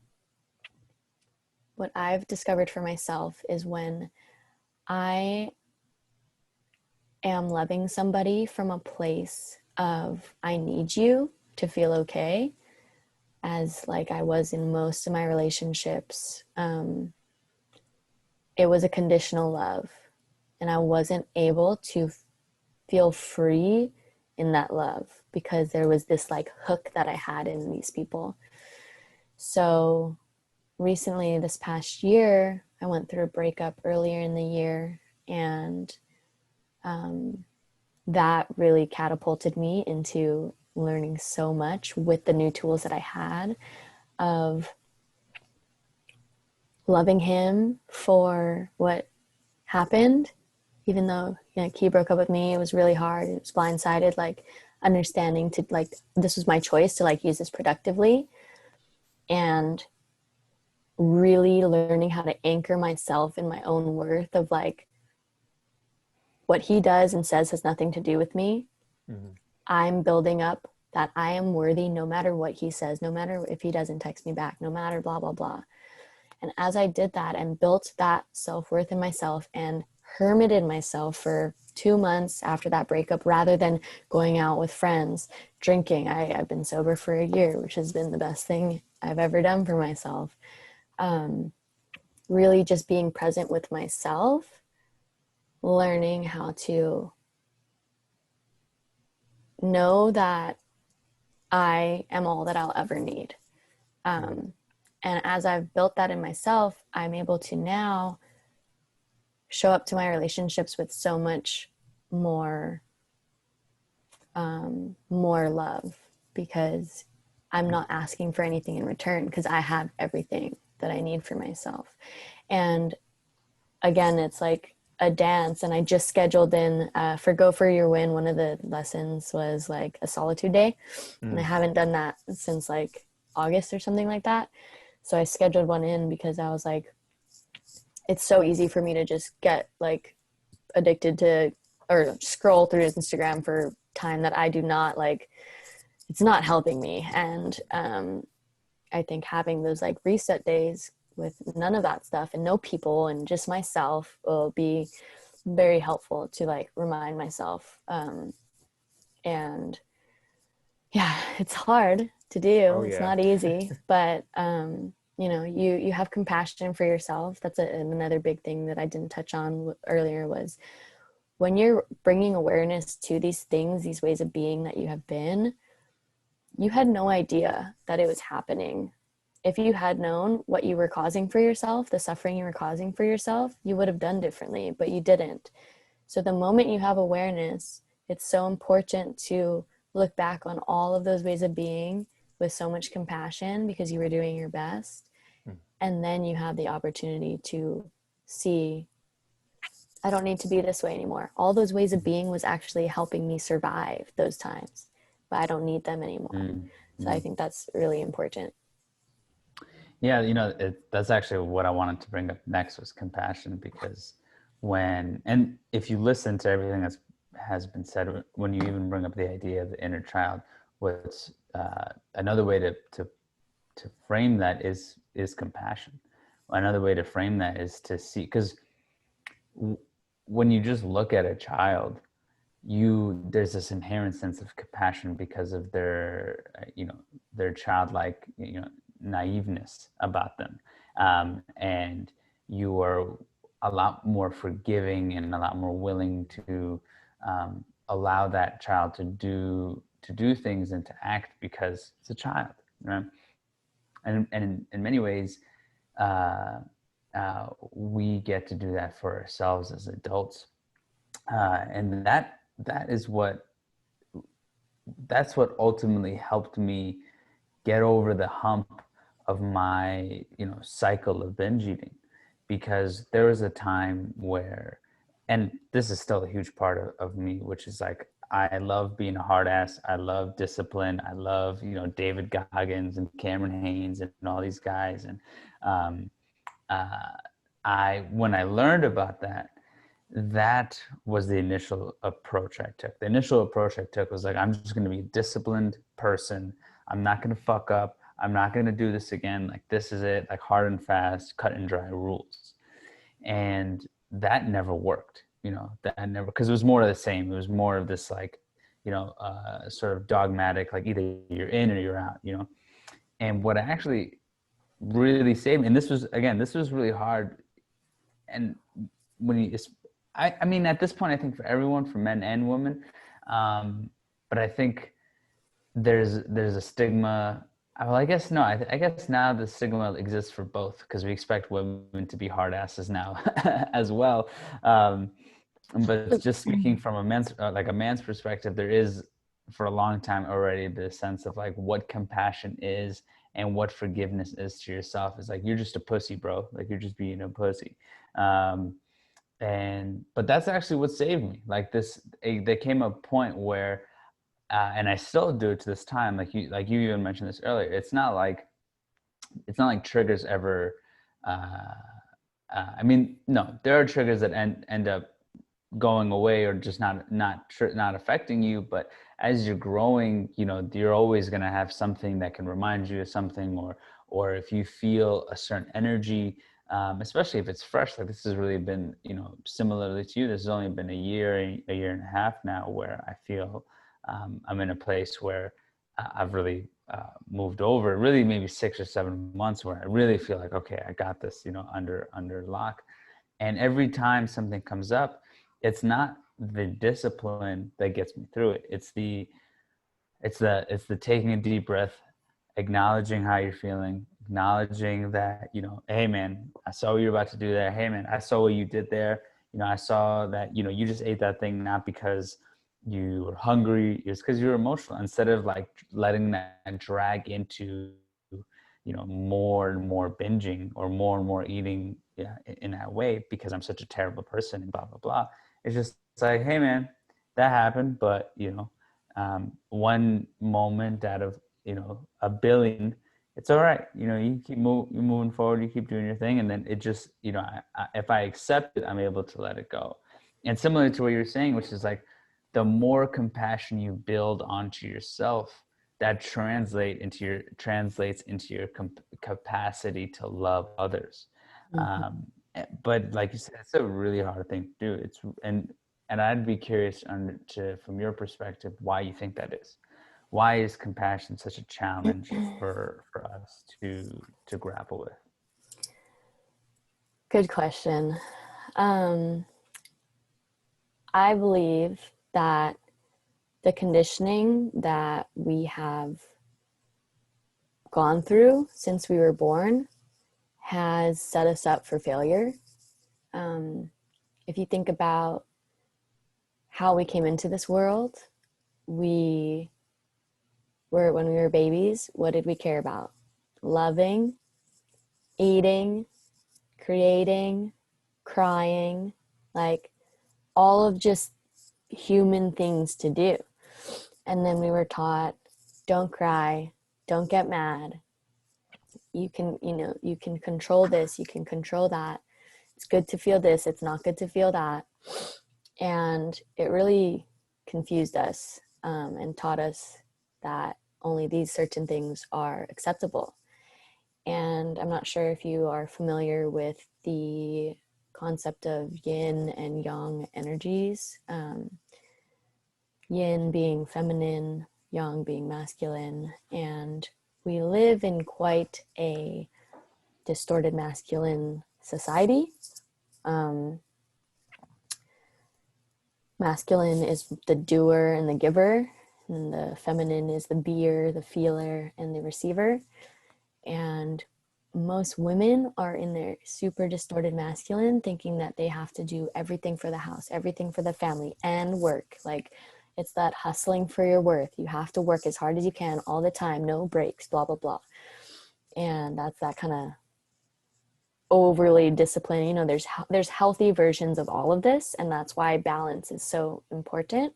I've discovered for myself is when I am loving somebody from a place of I need you to feel okay, as like I was in most of my relationships, it was a conditional love, and I wasn't able to feel free in that love because there was this like hook that I had in these people. So recently, this past year, I went through a breakup earlier in the year, and that really catapulted me into learning so much with the new tools that I had of loving him for what happened. Even though he broke up with me, it was really hard. It was blindsided, like understanding to like, this was my choice to like use this productively, and really learning how to anchor myself in my own worth of like, what he does and says has nothing to do with me. I'm building up that I am worthy no matter what he says, no matter if he doesn't text me back, no matter blah, blah, blah. And as I did that and built that self-worth in myself and hermited myself for 2 months after that breakup, rather than going out with friends, drinking, I've been sober for a year, which has been the best thing I've ever done for myself. Really just being present with myself, learning how to know that I am all that I'll ever need. And as I've built that in myself, I'm able to now show up to my relationships with so much more love, because I'm not asking for anything in return, because I have everything that I need for myself. And again, it's like a dance, and I just scheduled in for Go For Your Win. One of the lessons was like a solitude day, and I haven't done that since like August or something like that. So I scheduled one in because I was like, it's so easy for me to just get like addicted to or scroll through Instagram for time that I do not like. It's not helping me. And I think having those like reset days with none of that stuff and no people and just myself will be very helpful to like remind myself. And yeah, it's hard to do. Oh, It's yeah. not easy, but you have compassion for yourself. That's another big thing that I didn't touch on earlier, was when you're bringing awareness to these things, these ways of being that you have been, you had no idea that it was happening. If you had known what you were causing for yourself, the suffering you were causing for yourself, you would have done differently, but you didn't. So the moment you have awareness, it's so important to look back on all of those ways of being with so much compassion because you were doing your best. And then you have the opportunity to see, I don't need to be this way anymore. All those ways of being was actually helping me survive those times, but I don't need them anymore. So I think that's really important. Yeah, that's actually what I wanted to bring up next, was compassion, because and if you listen to everything that's has been said, when you even bring up the idea of the inner child, what's another way to frame that is compassion. Another way to frame that is to see, because when you just look at a child, there's this inherent sense of compassion because of their childlike naiveness about them, and you are a lot more forgiving and a lot more willing to allow that child to do things and to act because it's a child, right? And in many ways, we get to do that for ourselves as adults. And that's what ultimately helped me get over the hump of my, cycle of binge eating, because there was a time where, and this is still a huge part of me, which is like, I love being a hard ass. I love discipline. I love, David Goggins and Cameron Haynes and all these guys. And um, when I learned about that, that was the initial approach I took. The initial approach I took was like, I'm just going to be a disciplined person. I'm not going to fuck up. I'm not going to do this again. Like, this is it, like hard and fast, cut and dry rules. And that never worked, that never, because it was more of the same. It was more of this, like, sort of dogmatic, like either you're in or you're out, And what actually really saved me, and this was really hard. And when you, I mean, at this point, I think for everyone, for men and women, but I think there's a stigma. Well, I guess no. I guess now the stigma exists for both, because we expect women to be hard asses now as well. But just speaking from a man's perspective, there is for a long time already the sense of like what compassion is and what forgiveness is to yourself. Is like, you're just a pussy, bro. Like, you're just being a pussy. But that's actually what saved me. Like there came a point where, and I still do it to this time. Like you even mentioned this earlier. It's not like triggers ever. I mean, no, there are triggers that end up going away or just not affecting you. But as you're growing, you're always going to have something that can remind you of something, or if you feel a certain energy. Especially if it's fresh, like this has really been, similarly to you, this has only been a year and a half now, where I feel I'm in a place where I've really moved over, really maybe 6 or 7 months, where I really feel like, okay, I got this, under lock. And every time something comes up, it's not the discipline that gets me through it. It's the taking a deep breath, acknowledging how you're feeling, acknowledging that, hey man, I saw what you're about to do there. Hey man, I saw what you did there. I saw that, you just ate that thing, not because you were hungry, it's because you're emotional. Instead of like letting that drag into, more and more binging or more and more eating, in that way, because I'm such a terrible person and blah, blah, blah. It's like, hey man, that happened, but one moment out of a billion, it's all right. You keep you're moving forward, you keep doing your thing, and then it just if I accept it, I'm able to let it go. And similar to what you're saying, which is like, the more compassion you build onto yourself, that translates into your capacity to love others. Mm-hmm. But like you said, it's a really hard thing to do. And I'd be curious from your perspective, why you think that is. Why is compassion such a challenge for us to grapple with? Good question. I believe that the conditioning that we have gone through since we were born has set us up for failure. If you think about how we came into this world, when we were babies, what did we care about? Loving, eating, creating, crying, like all of just human things to do. And then we were taught, don't cry, don't get mad. You can control this, you can control that. It's good to feel this, it's not good to feel that. And it really confused us, and taught us that only these certain things are acceptable. And I'm not sure if you are familiar with the concept of yin and yang energies. Yin being feminine, yang being masculine. And we live in quite a distorted masculine society. Masculine is the doer and the giver, and the feminine is the beer, the feeler, and the receiver. And most women are in their super distorted masculine, thinking that they have to do everything for the house, everything for the family, and work. Like, it's that hustling for your worth. You have to work as hard as you can all the time, no breaks, blah, blah, blah. And that's that kind of overly disciplined. You know, there's healthy versions of all of this, and that's why balance is so important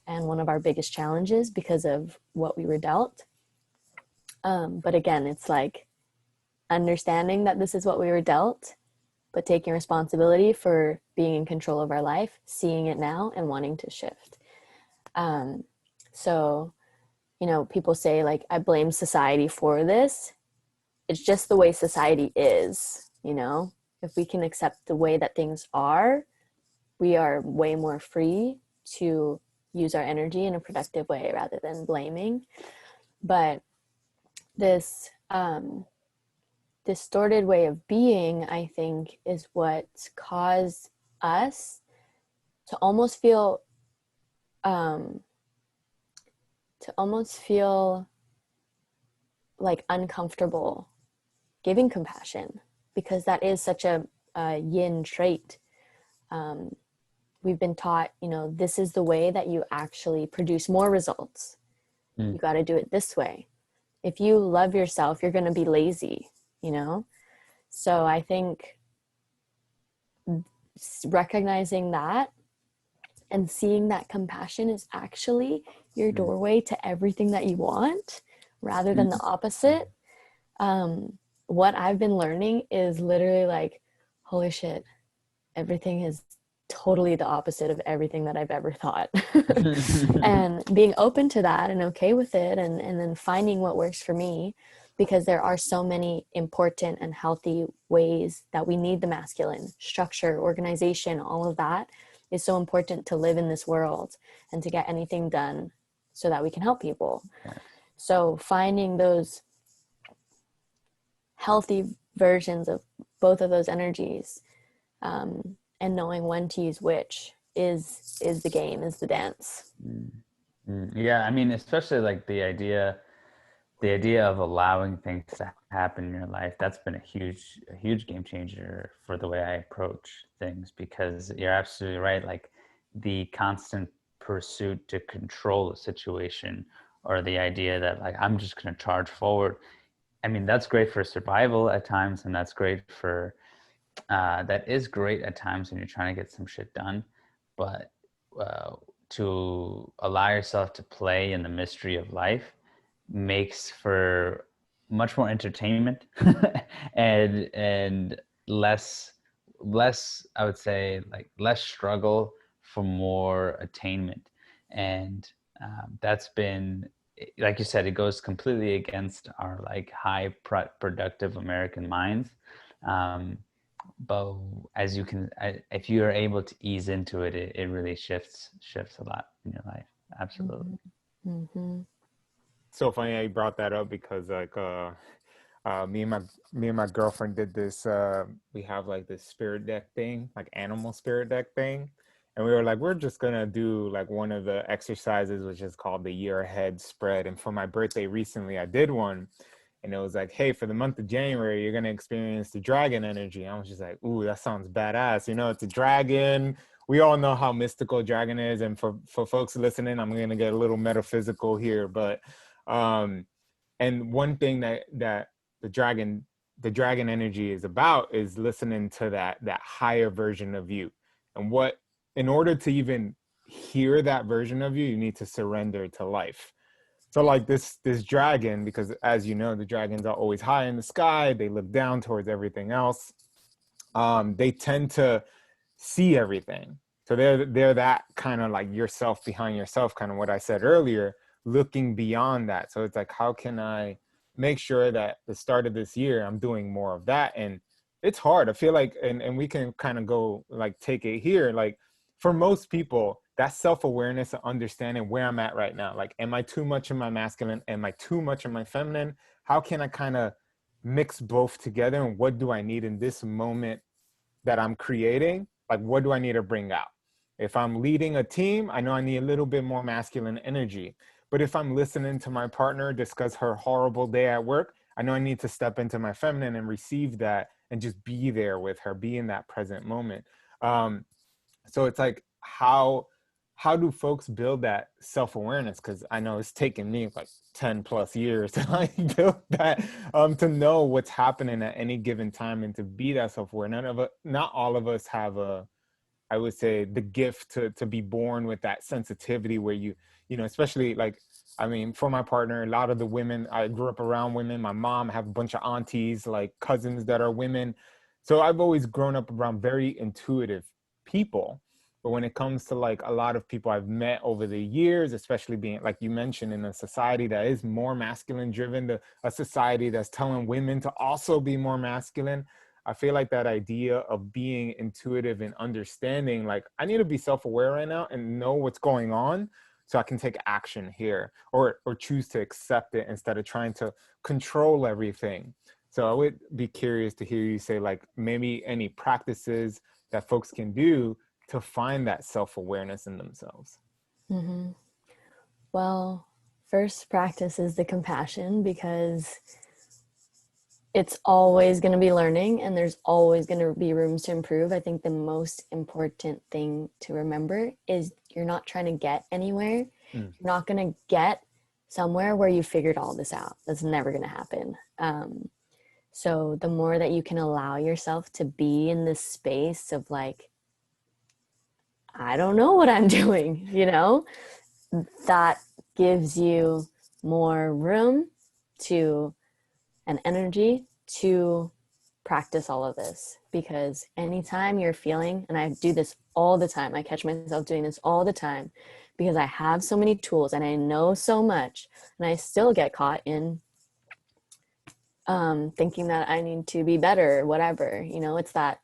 and one of our biggest challenges because of what we were dealt. But again, it's like understanding that this is what we were dealt, but taking responsibility for being in control of our life, seeing it now, and wanting to shift. So, you know, people say, like, I blame society for this. It's just the way society is, you know? If we can accept the way that things are, we are way more free to use our energy in a productive way rather than blaming. But this distorted way of being, I think, is what's caused us to almost feel like uncomfortable giving compassion, because that is such a yin trait. We've been taught, you know, this is the way that you actually produce more results. You got to do it this way. If you love yourself, you're going to be lazy, you know? So I think recognizing that and seeing that compassion is actually your doorway to everything that you want rather than the opposite. What I've been learning is literally like, holy shit, everything is totally the opposite of everything that I've ever thought. And being open to that and okay with it, and then finding what works for me, because there are so many important and healthy ways that we need the masculine structure, organization, all of that is so important to live in this world and to get anything done so that we can help people. So finding those healthy versions of both of those energies, and knowing when to use which is the game, is the dance. Yeah, I mean, especially like the idea of allowing things to happen in your life, that's been a huge game changer for the way I approach things, because you're absolutely right. Like, the constant pursuit to control a situation, or the idea that, like, I'm just going to charge forward. I mean, that's great for survival at times, and that's great for that is great at times when you're trying to get some shit done. But to allow yourself to play in the mystery of life makes for much more entertainment and less, I would say, like, less struggle for more attainment. And that's been, like you said, it goes completely against our like high productive American minds. But as you can, if you are able to ease into it, it really shifts a lot in your life. Absolutely. Mm-hmm. So funny how you brought that up, because like me and my girlfriend did this. We have like this spirit deck thing, like animal spirit deck thing, and we were like, we're just gonna do like one of the exercises, which is called the year ahead spread. And for my birthday recently, I did one, and it was like, hey, for the month of January, you're gonna experience the dragon energy. And I was just like, ooh, that sounds badass. You know, it's a dragon. We all know how mystical dragon is, and for folks listening, I'm gonna get a little metaphysical here, but and one thing that the dragon energy is about is listening to that higher version of you. And what, in order to even hear that version of you, you need to surrender to life. So like this dragon, because as you know, the dragons are always high in the sky, they look down towards everything else. They tend to see everything. So they're that kind of like yourself behind yourself, kind of what I said earlier, looking beyond that. So it's like, how can I make sure that the start of this year I'm doing more of that? And it's hard. I feel like, and we can kind of go like take it here. Like, for most people, that self-awareness of understanding where I'm at right now. Like, am I too much in my masculine? Am I too much in my feminine? How can I kind of mix both together? And what do I need in this moment that I'm creating? Like, what do I need to bring out? If I'm leading a team, I know I need a little bit more masculine energy. But if I'm listening to my partner discuss her horrible day at work, I know I need to step into my feminine and receive that and just be there with her, be in that present moment. So it's like, how do folks build that self-awareness? Because I know it's taken me like 10 plus years to like build that, to know what's happening at any given time and to be that self-aware. Not all of us have I would say, the gift to be born with that sensitivity where you know, especially like, I mean, for my partner, a lot of the women, I grew up around women. My mom, I have a bunch of aunties, like cousins that are women. So I've always grown up around very intuitive people. But when it comes to like a lot of people I've met over the years, especially being, like you mentioned, in a society that is more masculine driven, a society that's telling women to also be more masculine, I feel like that idea of being intuitive and understanding, like I need to be self-aware right now and know what's going on so I can take action here, or choose to accept it instead of trying to control everything. So I would be curious to hear you say like maybe any practices that folks can do to find that self-awareness in themselves. Mm-hmm. Well, first practice is the compassion, because it's always going to be learning and there's always going to be rooms to improve. I think the most important thing to remember is you're not trying to get anywhere. You're not going to get somewhere where you figured all this out. That's never going to happen. So the more that you can allow yourself to be in this space of like, I don't know what I'm doing, you know, that gives you more room to and energy to practice all of this. Because anytime you're feeling, and I do this all the time, I catch myself doing this all the time because I have so many tools and I know so much, and I still get caught in thinking that I need to be better or whatever, you know, it's that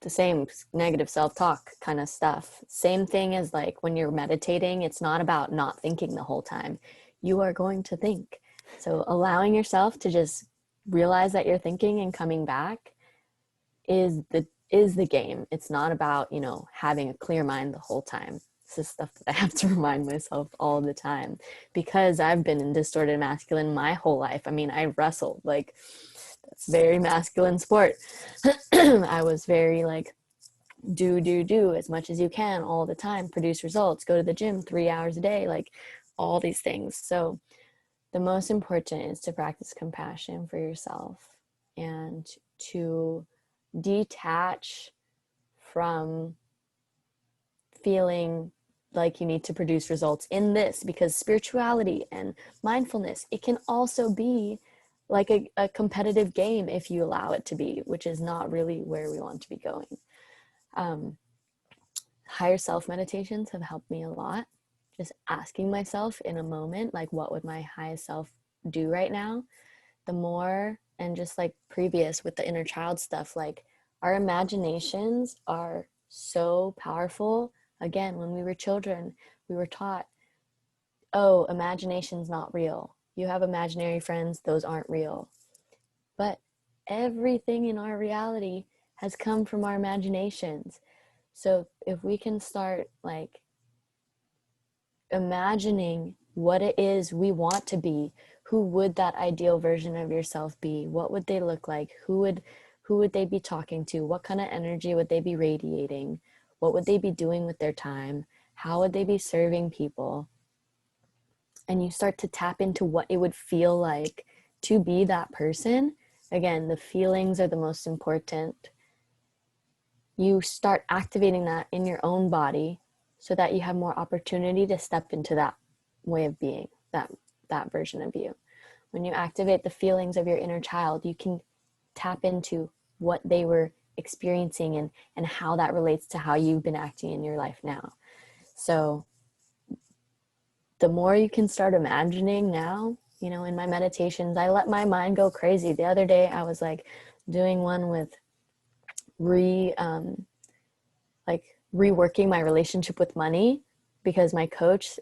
the same negative self-talk kind of stuff. Same thing as like when you're meditating, it's not about not thinking the whole time. You are going to think. So allowing yourself to just realize that you're thinking and coming back is the game. It's not about, you know, having a clear mind the whole time. This is stuff that I have to remind myself all the time because I've been in distorted masculine my whole life. I mean, I wrestled, like that's very masculine sport. I was very like do as much as you can all the time, produce results, go to the gym 3 hours a day, like all these things. So the most important is to practice compassion for yourself and to detach from feeling like you need to produce results in this, because spirituality and mindfulness, it can also be like a competitive game if you allow it to be, which is not really where we want to be going. Higher self meditations have helped me a lot. Just asking myself in a moment, like, what would my highest self do right now? The more, and just like previous with the inner child stuff, like our imaginations are so powerful. Again, when we were children, we were taught, oh, imagination's not real. You have imaginary friends, those aren't real. But everything in our reality has come from our imaginations. So if we can start like imagining what it is we want to be, who would that ideal version of yourself be? What would they look like? Who would they be talking to? What kind of energy would they be radiating? What would they be doing with their time? How would they be serving people? And you start to tap into what it would feel like to be that person. Again, the feelings are the most important. You start activating that in your own body so that you have more opportunity to step into that way of being, that version of you. When you activate the feelings of your inner child, you can tap into what they were experiencing and how that relates to how you've been acting in your life now. So the more you can start imagining now, you know, in my meditations, I let my mind go crazy. The other day I was like doing one with reworking my relationship with money, because my coach,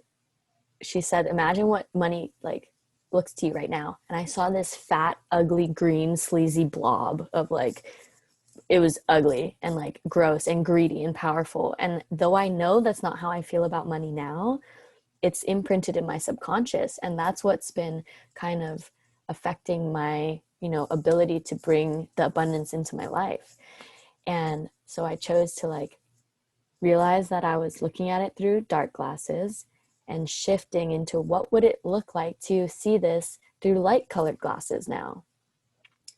she said, imagine what money like looks to you right now. And I saw this fat, ugly, green, sleazy blob of like, it was ugly and like gross and greedy and powerful. And though I know that's not how I feel about money now, it's imprinted in my subconscious. And that's what's been kind of affecting my, ability to bring the abundance into my life. And so I chose to like realize that I was looking at it through dark glasses and shifting into what would it look like to see this through light colored glasses now.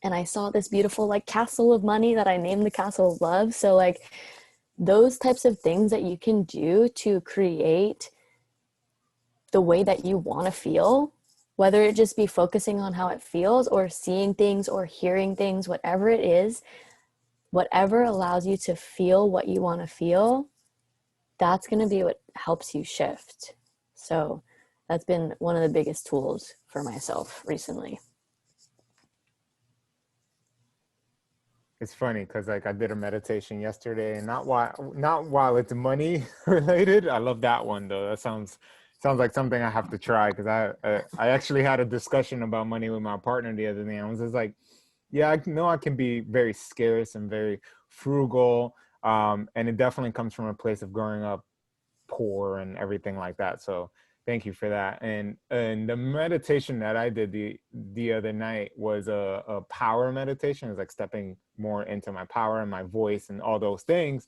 And I saw this beautiful like castle of money that I named the castle of love. So like those types of things that you can do to create the way that you want to feel, whether it just be focusing on how it feels or seeing things or hearing things, whatever it is, whatever allows you to feel what you want to feel, that's going to be what helps you shift. So that's been one of the biggest tools for myself recently. It's funny because like I did a meditation yesterday, and not while it's money related. I love that one though. That sounds like something I have to try, because I actually had a discussion about money with my partner the other day. I was just like, yeah, I know I can be very scarce and very frugal, and it definitely comes from a place of growing up poor and everything like that. So thank you for that. And the meditation that I did the other night was a power meditation. It was like stepping more into my power and my voice and all those things.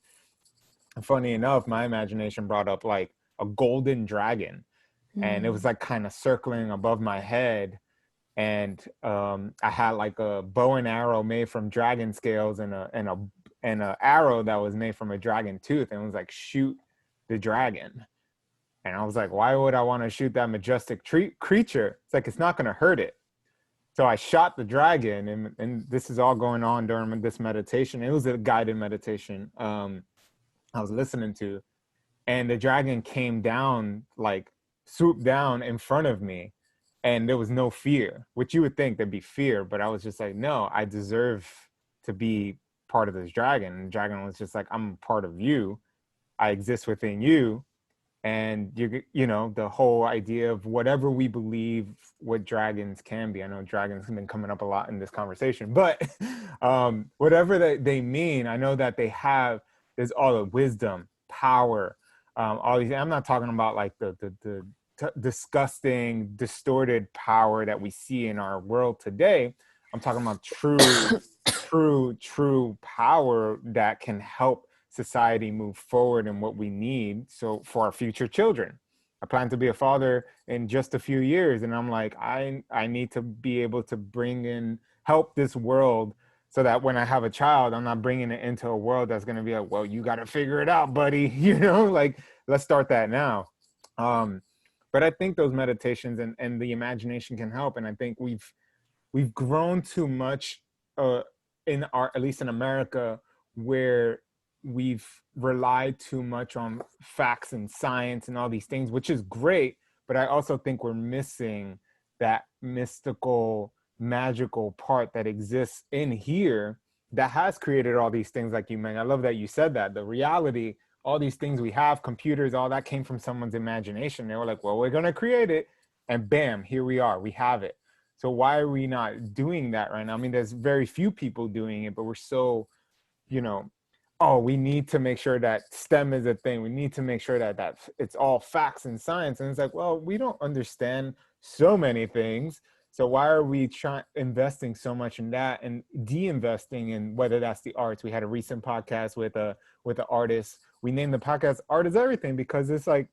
And funny enough, my imagination brought up like a golden dragon, and it was like kind of circling above my head. And I had like a bow and arrow made from dragon scales, and a arrow that was made from a dragon tooth, and it was like, shoot the dragon. And I was like, why would I want to shoot that majestic creature? It's like, it's not going to hurt it. So I shot the dragon, and this is all going on during this meditation. It was a guided meditation I was listening to, and the dragon came down, like swooped down in front of me, and there was no fear, which you would think there'd be fear, but I was just like, no, I deserve to be part of this dragon. And the dragon was just like, I'm part of you. I exist within you. And the whole idea of whatever we believe what dragons can be. I know dragons have been coming up a lot in this conversation, but whatever they mean, I know that there's all the wisdom, power, all these. I'm not talking about like the disgusting, distorted power that we see in our world today. I'm talking about true power that can help society move forward and what we need so for our future children. I plan to be a father in just a few years, and I'm like, I need to be able to help this world, so that when I have a child, I'm not bringing it into a world that's going to be like, well, you got to figure it out, buddy. Like, let's start that now. But I think those meditations and the imagination can help. And I think we've grown too much at least in America, where we've relied too much on facts and science and all these things, which is great. But I also think we're missing that mystical, magical part that exists in here that has created all these things like you mentioned. I love that you said that. The reality, all these things we have, computers, all that came from someone's imagination. They were like, well, we're going to create it. And bam, here we are. We have it. So why are we not doing that right now? I mean, there's very few people doing it, but we're so, oh, we need to make sure that STEM is a thing. We need to make sure that it's all facts and science. And it's like, well, we don't understand so many things. So why are we investing so much in that and de-investing in whether that's the arts? We had a recent podcast with an artist. We named the podcast Art is Everything, because it's like,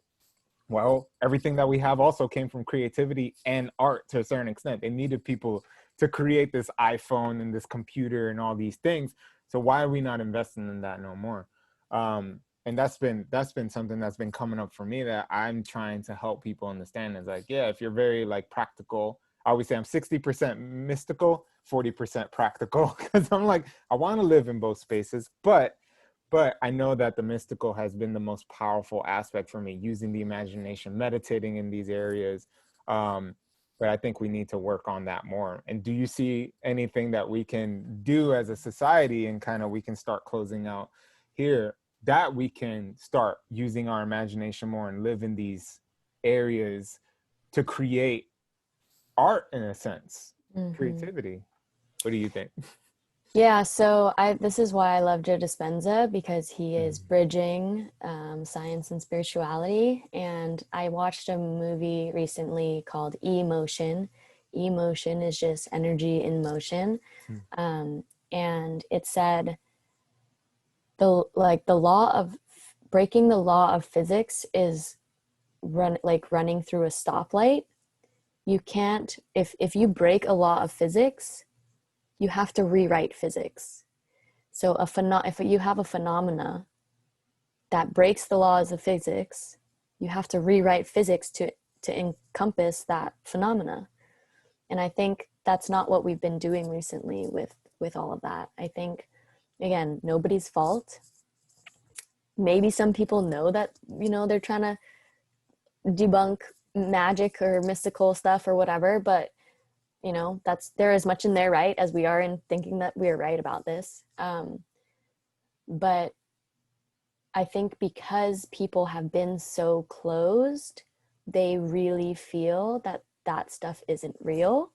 well, everything that we have also came from creativity and art to a certain extent. They needed people to create this iPhone and this computer and all these things. So why are we not investing in that no more? And that's been something that's been coming up for me that I'm trying to help people understand. Is like, yeah, if you're very like practical, I always say I'm 60% mystical, 40% practical, because I'm like, I want to live in both spaces, but I know that the mystical has been the most powerful aspect for me, using the imagination, meditating in these areas. But I think we need to work on that more. And do you see anything that we can do as a society, and kind of we can start closing out here, that we can start using our imagination more and live in these areas to create art in a sense, creativity? What do you think? Yeah, so this is why I love Joe Dispenza, because he is bridging science and spirituality. And I watched a movie recently called Emotion, emotion is just energy in motion. And it said the law of breaking the law of physics is running through a stoplight. You can't, if you break a law of physics, you have to rewrite physics. So if you have a phenomena that breaks the laws of physics, you have to rewrite physics to encompass that phenomena. And I think that's not what we've been doing recently with all of that. I think, again, nobody's fault. Maybe some people know that, they're trying to debunk magic or mystical stuff or whatever, but they're as much in their right as we are in thinking that we're right about this. But I think because people have been so closed, they really feel that stuff isn't real.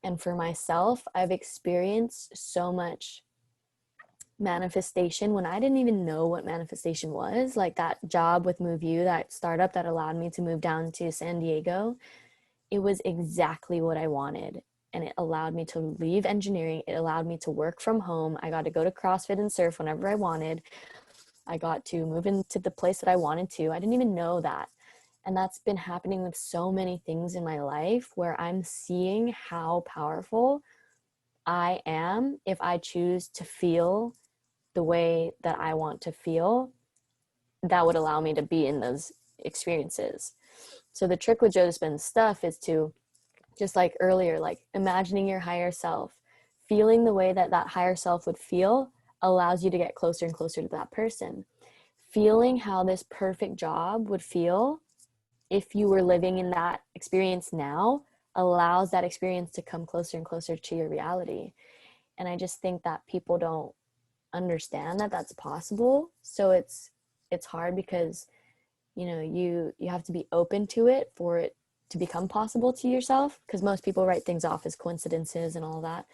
And for myself, I've experienced so much manifestation when I didn't even know what manifestation was. Like that job with Move You, that startup that allowed me to move down to San Diego, it was exactly what I wanted. And it allowed me to leave engineering. It allowed me to work from home. I got to go to CrossFit and surf whenever I wanted. I got to move into the place that I wanted to. I didn't even know that. And that's been happening with so many things in my life where I'm seeing how powerful I am if I choose to feel the way that I want to feel. That would allow me to be in those experiences. So the trick with Joe Dispenza stuff is to, just like earlier, like imagining your higher self, feeling the way that higher self would feel allows you to get closer and closer to that person. Feeling how this perfect job would feel if you were living in that experience now allows that experience to come closer and closer to your reality. And I just think that people don't understand that that's possible. So it's hard because you have to be open to it for it to become possible to yourself, because most people write things off as coincidences and all that.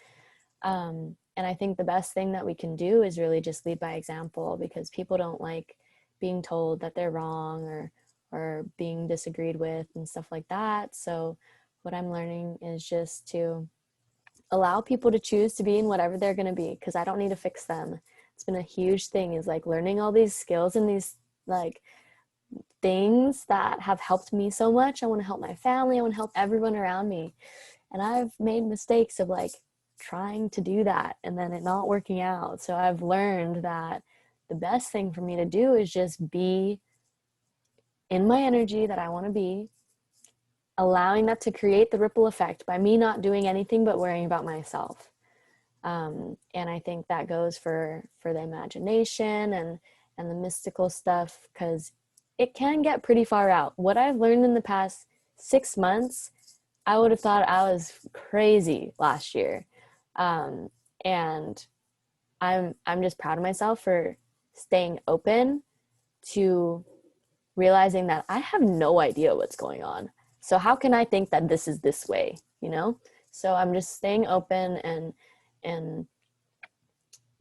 And I think the best thing that we can do is really just lead by example, because people don't like being told that they're wrong or being disagreed with and stuff like that. So what I'm learning is just to allow people to choose to be in whatever they're going to be, because I don't need to fix them. It's been a huge thing, is like learning all these skills and these like things that have helped me so much. I want to help my family. I want to help everyone around me. And I've made mistakes of like trying to do that and then it not working out. So I've learned that the best thing for me to do is just be in my energy that I want to be, allowing that to create the ripple effect by me not doing anything but worrying about myself. And I think that goes for the imagination and the mystical stuff, because it can get pretty far out. What I've learned in the past 6 months, I would have thought I was crazy last year. And I'm just proud of myself for staying open to realizing that I have no idea what's going on. So how can I think that this is this way, So I'm just staying open and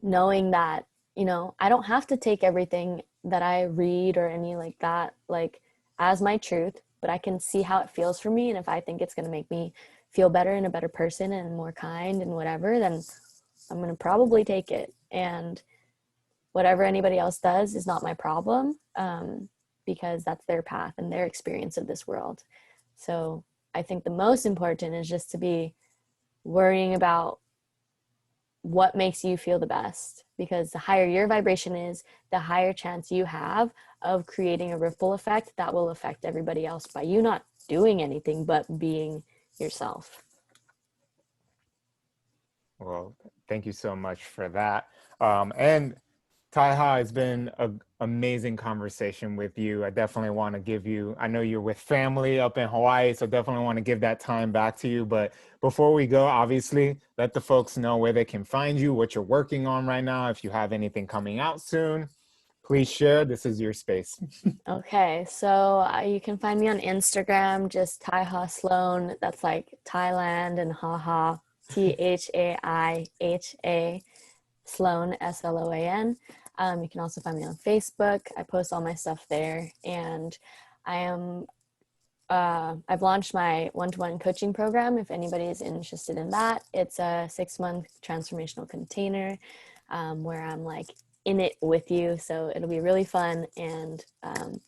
knowing that, I don't have to take everything that I read or any like that, like as my truth, but I can see how it feels for me. And if I think it's going to make me feel better and a better person and more kind and whatever, then I'm going to probably take it. And whatever anybody else does is not my problem. Because that's their path and their experience of this world. So I think the most important is just to be worrying about what makes you feel the best, because the higher your vibration is, the higher chance you have of creating a ripple effect that will affect everybody else by you not doing anything but being yourself. Well, thank you so much for that. And ThaiHa, it's been an amazing conversation with you. I definitely want to give you, I know you're with family up in Hawaii, so definitely want to give that time back to you. But before we go, obviously, let the folks know where they can find you, what you're working on right now. If you have anything coming out soon, please share. This is your space. Okay, so you can find me on Instagram, just ThaiHa Sloan. That's like Thailand and haha, ThaiHa Sloan, Sloan. You can also find me on Facebook. I post all my stuff there, and I am I've launched my one-to-one coaching program. If anybody is interested in that, it's a 6-month transformational container where I'm like in it with you. So it'll be really fun and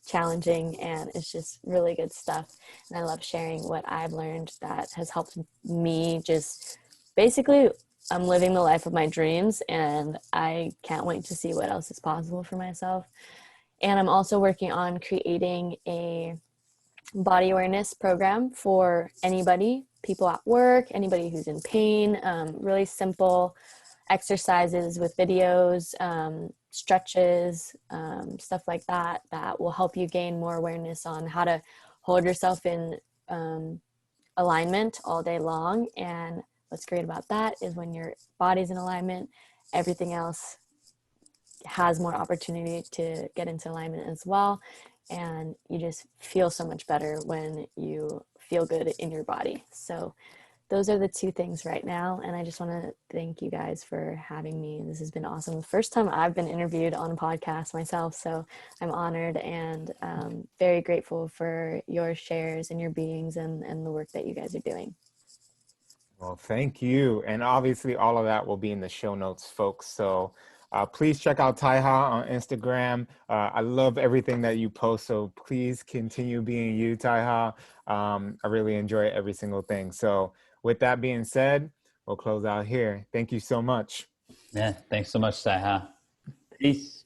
challenging, and it's just really good stuff. And I love sharing what I've learned that has helped me just basically. I'm living the life of my dreams, and I can't wait to see what else is possible for myself. And I'm also working on creating a body awareness program for anybody, people at work, anybody who's in pain, really simple exercises with videos, stretches, stuff like that, that will help you gain more awareness on how to hold yourself in alignment all day long. And what's great about that is when your body's in alignment, everything else has more opportunity to get into alignment as well. And you just feel so much better when you feel good in your body. So those are the two things right now. And I just want to thank you guys for having me. This has been awesome. The first time I've been interviewed on a podcast myself. So I'm honored and very grateful for your shares and your beings and the work that you guys are doing. Well, thank you. And obviously all of that will be in the show notes, folks. So please check out ThaiHa on Instagram. I love everything that you post. So please continue being you, ThaiHa. I really enjoy every single thing. So with that being said, we'll close out here. Thank you so much. Yeah, thanks so much, ThaiHa. Peace.